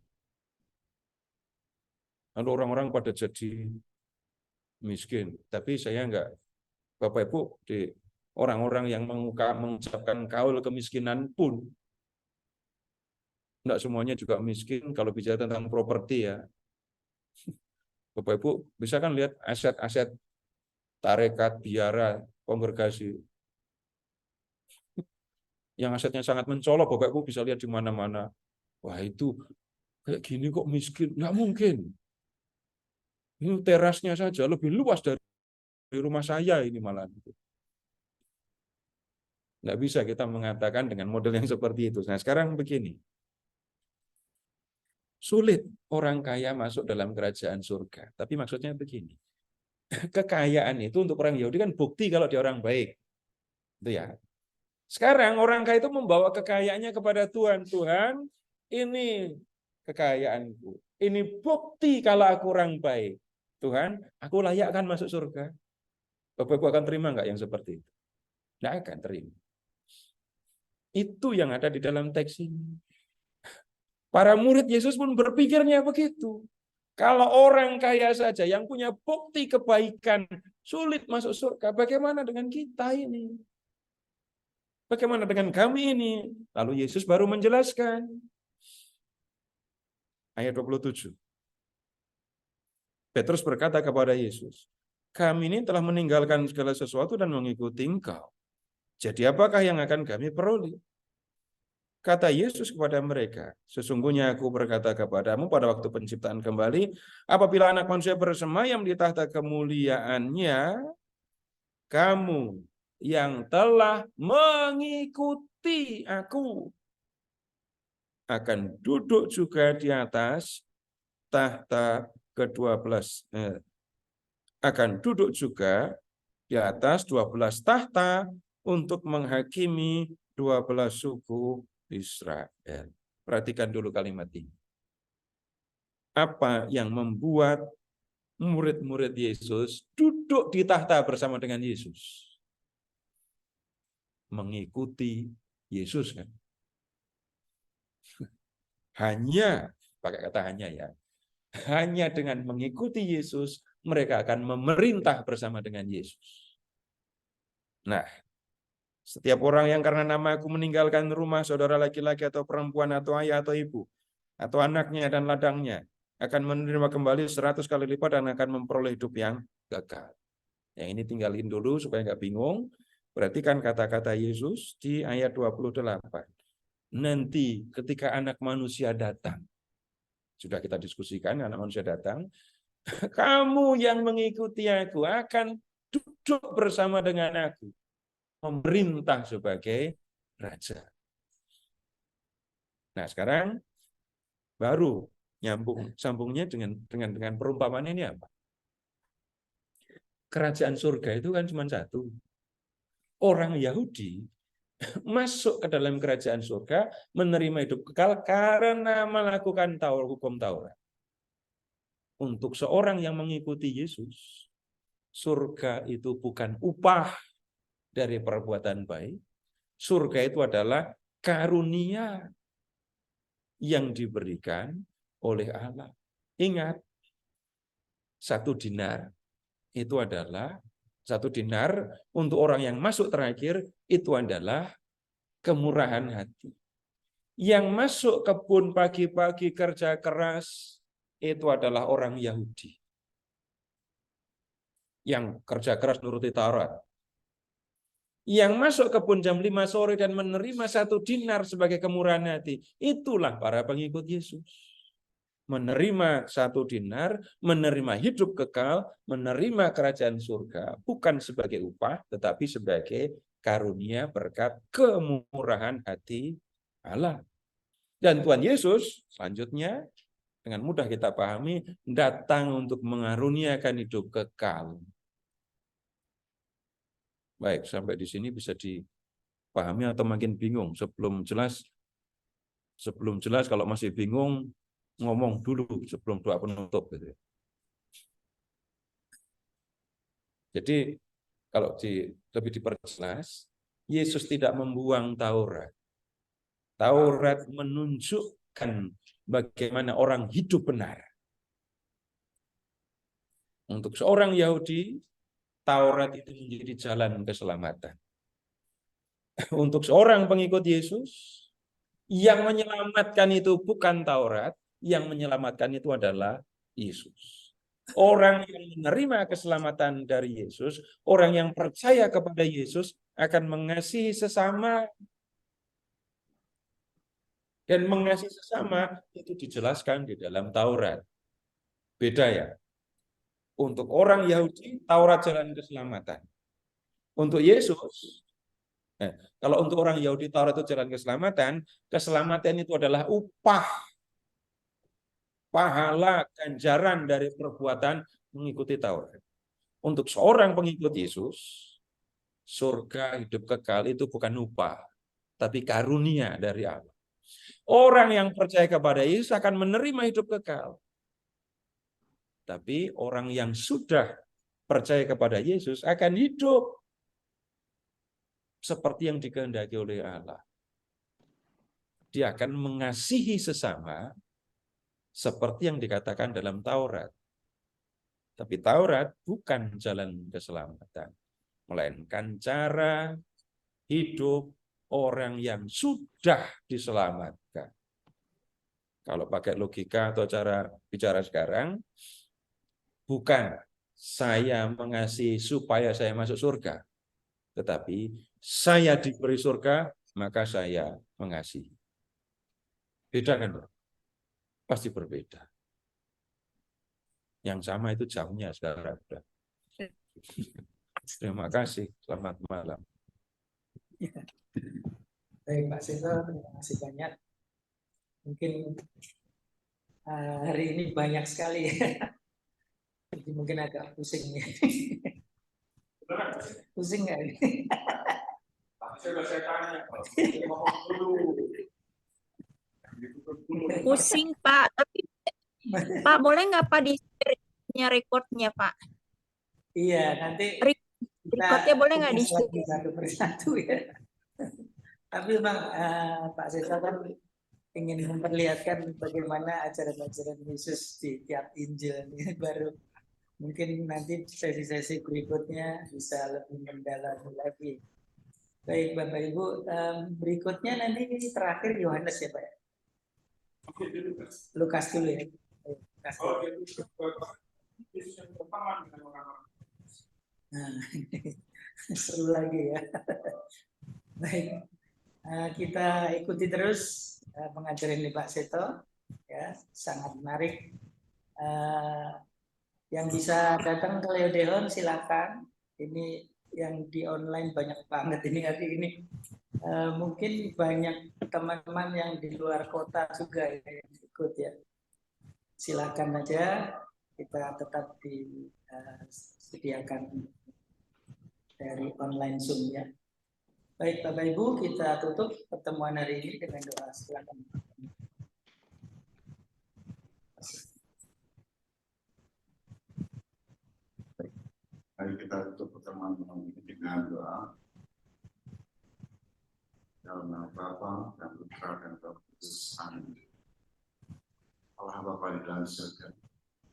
Lalu orang-orang pada jadi miskin. Tapi saya enggak, Bapak Ibu, di orang-orang yang mengucapkan kaul kemiskinan pun, enggak semuanya juga miskin kalau bicara tentang properti ya. Bapak Ibu bisa kan lihat aset-aset tarekat, biara, kongregasi. Yang asetnya sangat mencolok, Bapak Ibu bisa lihat di mana-mana. Wah itu, kayak gini kok miskin? Nggak mungkin. Ini terasnya saja lebih luas dari rumah saya ini malah. Nggak bisa kita mengatakan dengan model yang seperti itu. Nah sekarang begini. Sulit orang kaya masuk dalam kerajaan surga. Tapi maksudnya begini. Kekayaan itu untuk orang Yahudi kan bukti kalau dia orang baik. Itu ya. Sekarang orang kaya itu membawa kekayaannya kepada Tuhan. Tuhan, ini kekayaanku. Ini bukti kalau aku orang baik. Tuhan, aku layak kan masuk surga. Bapak-Ibu akan terima nggak yang seperti itu? Nggak akan terima. Itu yang ada di dalam teks ini. Para murid Yesus pun berpikirnya begitu. Kalau orang kaya saja yang punya bukti kebaikan sulit masuk surga, bagaimana dengan kita ini? Bagaimana dengan kami ini? Lalu Yesus baru menjelaskan. Ayat 27. Petrus berkata kepada Yesus, kami ini telah meninggalkan segala sesuatu dan mengikuti Engkau. Jadi apakah yang akan kami peroleh? Kata Yesus kepada mereka, sesungguhnya aku berkata kepadamu pada waktu penciptaan kembali, apabila anak manusia bersemayam di tahta kemuliaannya, kamu yang telah mengikuti aku akan duduk juga di atas tahta ke-12. Akan duduk juga di atas 12 tahta untuk menghakimi 12 suku Israel. Perhatikan dulu kalimat ini. Apa yang membuat murid-murid Yesus duduk di tahta bersama dengan Yesus? Mengikuti Yesus kan? Hanya, pakai kata hanya ya, hanya dengan mengikuti Yesus, mereka akan memerintah bersama dengan Yesus. Nah, setiap orang yang karena nama aku meninggalkan rumah, saudara laki-laki atau perempuan atau ayah atau ibu, atau anaknya dan ladangnya, akan menerima kembali 100 kali lipat dan akan memperoleh hidup yang kekal. Yang ini tinggalin dulu supaya nggak bingung. Perhatikan kata-kata Yesus di ayat 28. Nanti ketika anak manusia datang, sudah kita diskusikan, anak manusia datang, kamu yang mengikuti aku akan duduk bersama dengan aku, memerintah sebagai raja. Nah, sekarang baru sambungnya dengan perumpamaan ini apa? Kerajaan surga itu kan cuma satu. Orang Yahudi masuk ke dalam kerajaan surga, menerima hidup kekal karena melakukan hukum Taurat. Untuk seorang yang mengikuti Yesus, surga itu bukan upah dari perbuatan baik. Surga itu adalah karunia yang diberikan oleh Allah. Ingat, 1 dinar itu adalah 1 dinar untuk orang yang masuk terakhir itu adalah kemurahan hati. Yang masuk kebun pagi-pagi kerja keras itu adalah orang Yahudi. Yang kerja keras nuruti Taurat. Yang masuk kebun jam 5 sore dan menerima 1 dinar sebagai kemurahan hati, itulah para pengikut Yesus. Menerima 1 dinar, menerima hidup kekal, menerima kerajaan surga, bukan sebagai upah, tetapi sebagai karunia berkat kemurahan hati Allah. Dan Tuhan Yesus selanjutnya dengan mudah kita pahami datang untuk mengaruniakan hidup kekal. Baik, sampai di sini bisa dipahami atau makin bingung? Sebelum jelas kalau masih bingung ngomong dulu sebelum doa penutup gitu. Jadi kalau lebih diperjelas, Yesus tidak membuang Taurat. Taurat menunjukkan bagaimana orang hidup benar. Untuk seorang Yahudi, Taurat itu menjadi jalan keselamatan. Untuk seorang pengikut Yesus, yang menyelamatkan itu bukan Taurat, yang menyelamatkan itu adalah Yesus. Orang yang menerima keselamatan dari Yesus, orang yang percaya kepada Yesus akan mengasihi sesama. Dan mengasihi sesama itu dijelaskan di dalam Taurat. Beda ya. Untuk orang Yahudi, Taurat jalan keselamatan. Untuk Yesus, kalau untuk orang Yahudi Taurat itu jalan keselamatan, keselamatan itu adalah upah, pahala, ganjaran dari perbuatan mengikuti Taurat. Untuk seorang pengikut Yesus, surga hidup kekal itu bukan upah, tapi karunia dari Allah. Orang yang percaya kepada Yesus akan menerima hidup kekal. Tapi orang yang sudah percaya kepada Yesus akan hidup seperti yang dikehendaki oleh Allah. Dia akan mengasihi sesama seperti yang dikatakan dalam Taurat. Tapi Taurat bukan jalan keselamatan, melainkan cara hidup orang yang sudah diselamatkan. Kalau pakai logika atau cara bicara sekarang, bukan saya mengasihi supaya saya masuk surga, tetapi saya diberi surga, maka saya mengasihi. Beda kan? Pasti berbeda. Yang sama itu jamnya sekarang. Terima kasih. Selamat malam. Baik Pak Seto, terima kasih banyak. Mungkin hari ini banyak sekali. Jadi mungkin agak pusing ya. Pusing nggak ini? Pusing Pak, tapi Pak boleh nggak Pak di-share recordnya Pak? Iya, nanti recordnya boleh nggak di-share? Satu persatu ya. Tapi memang Pak Seto kan ingin memperlihatkan bagaimana ajaran-ajaran Yesus di tiap Injil ini baru mungkin nanti sesi-sesi berikutnya bisa lebih mendalam lagi. Baik Bapak Ibu, berikutnya nanti terakhir Yohanes ya Pak? Lukas dulu ya. Nah, seru lagi ya. Baik, kita ikuti terus pengajaran dari Pak Seto, ya sangat menarik. Yang bisa datang ke Leodeon silakan. Ini yang di online banyak banget ini hari ini. Mungkin banyak teman-teman yang di luar kota juga yang ikut ya. Silakan aja, kita tetap disediakan dari online Zoom ya. Baik Bapak Ibu, kita tutup pertemuan hari ini dengan doa. Silakan. Mari kita tutup pertemuan ini dengan doa. Dalam nama Bapa dan Putra dan Roh Kudus. Amin. Allah Bapa di dalam surga,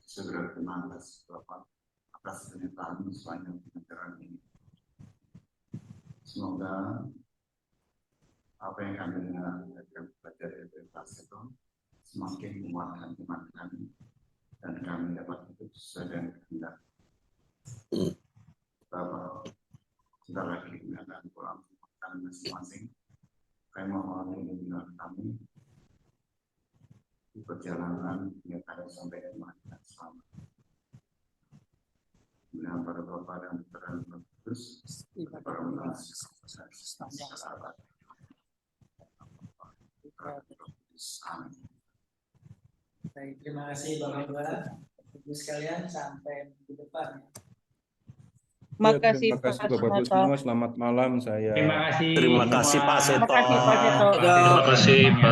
segera terima kasih Bapa atas kenyataan sepanjang pengajaran ini. Semoga apa yang kami dengar dan belajar dari kelas itu semakin menguatkan iman kami dan kami dapat hidup sesuai dengan kehendak. Bapak, sebentar lagi kami akan pulang ke masing-masing. Kami mohon bimbingan kami di perjalanan yang kami sampai rumah dan selamat. Dengan para Bapak dan Putra dan Roh Kudus, para menas, sahabat. Amin. Baik, terima kasih Bapak Ibu sekalian, sampai minggu depan. Terima kasih Bapak Ibu semua. Selamat malam saya. Terima kasih. Terima kasih Pak Seto. Terima kasih Pak.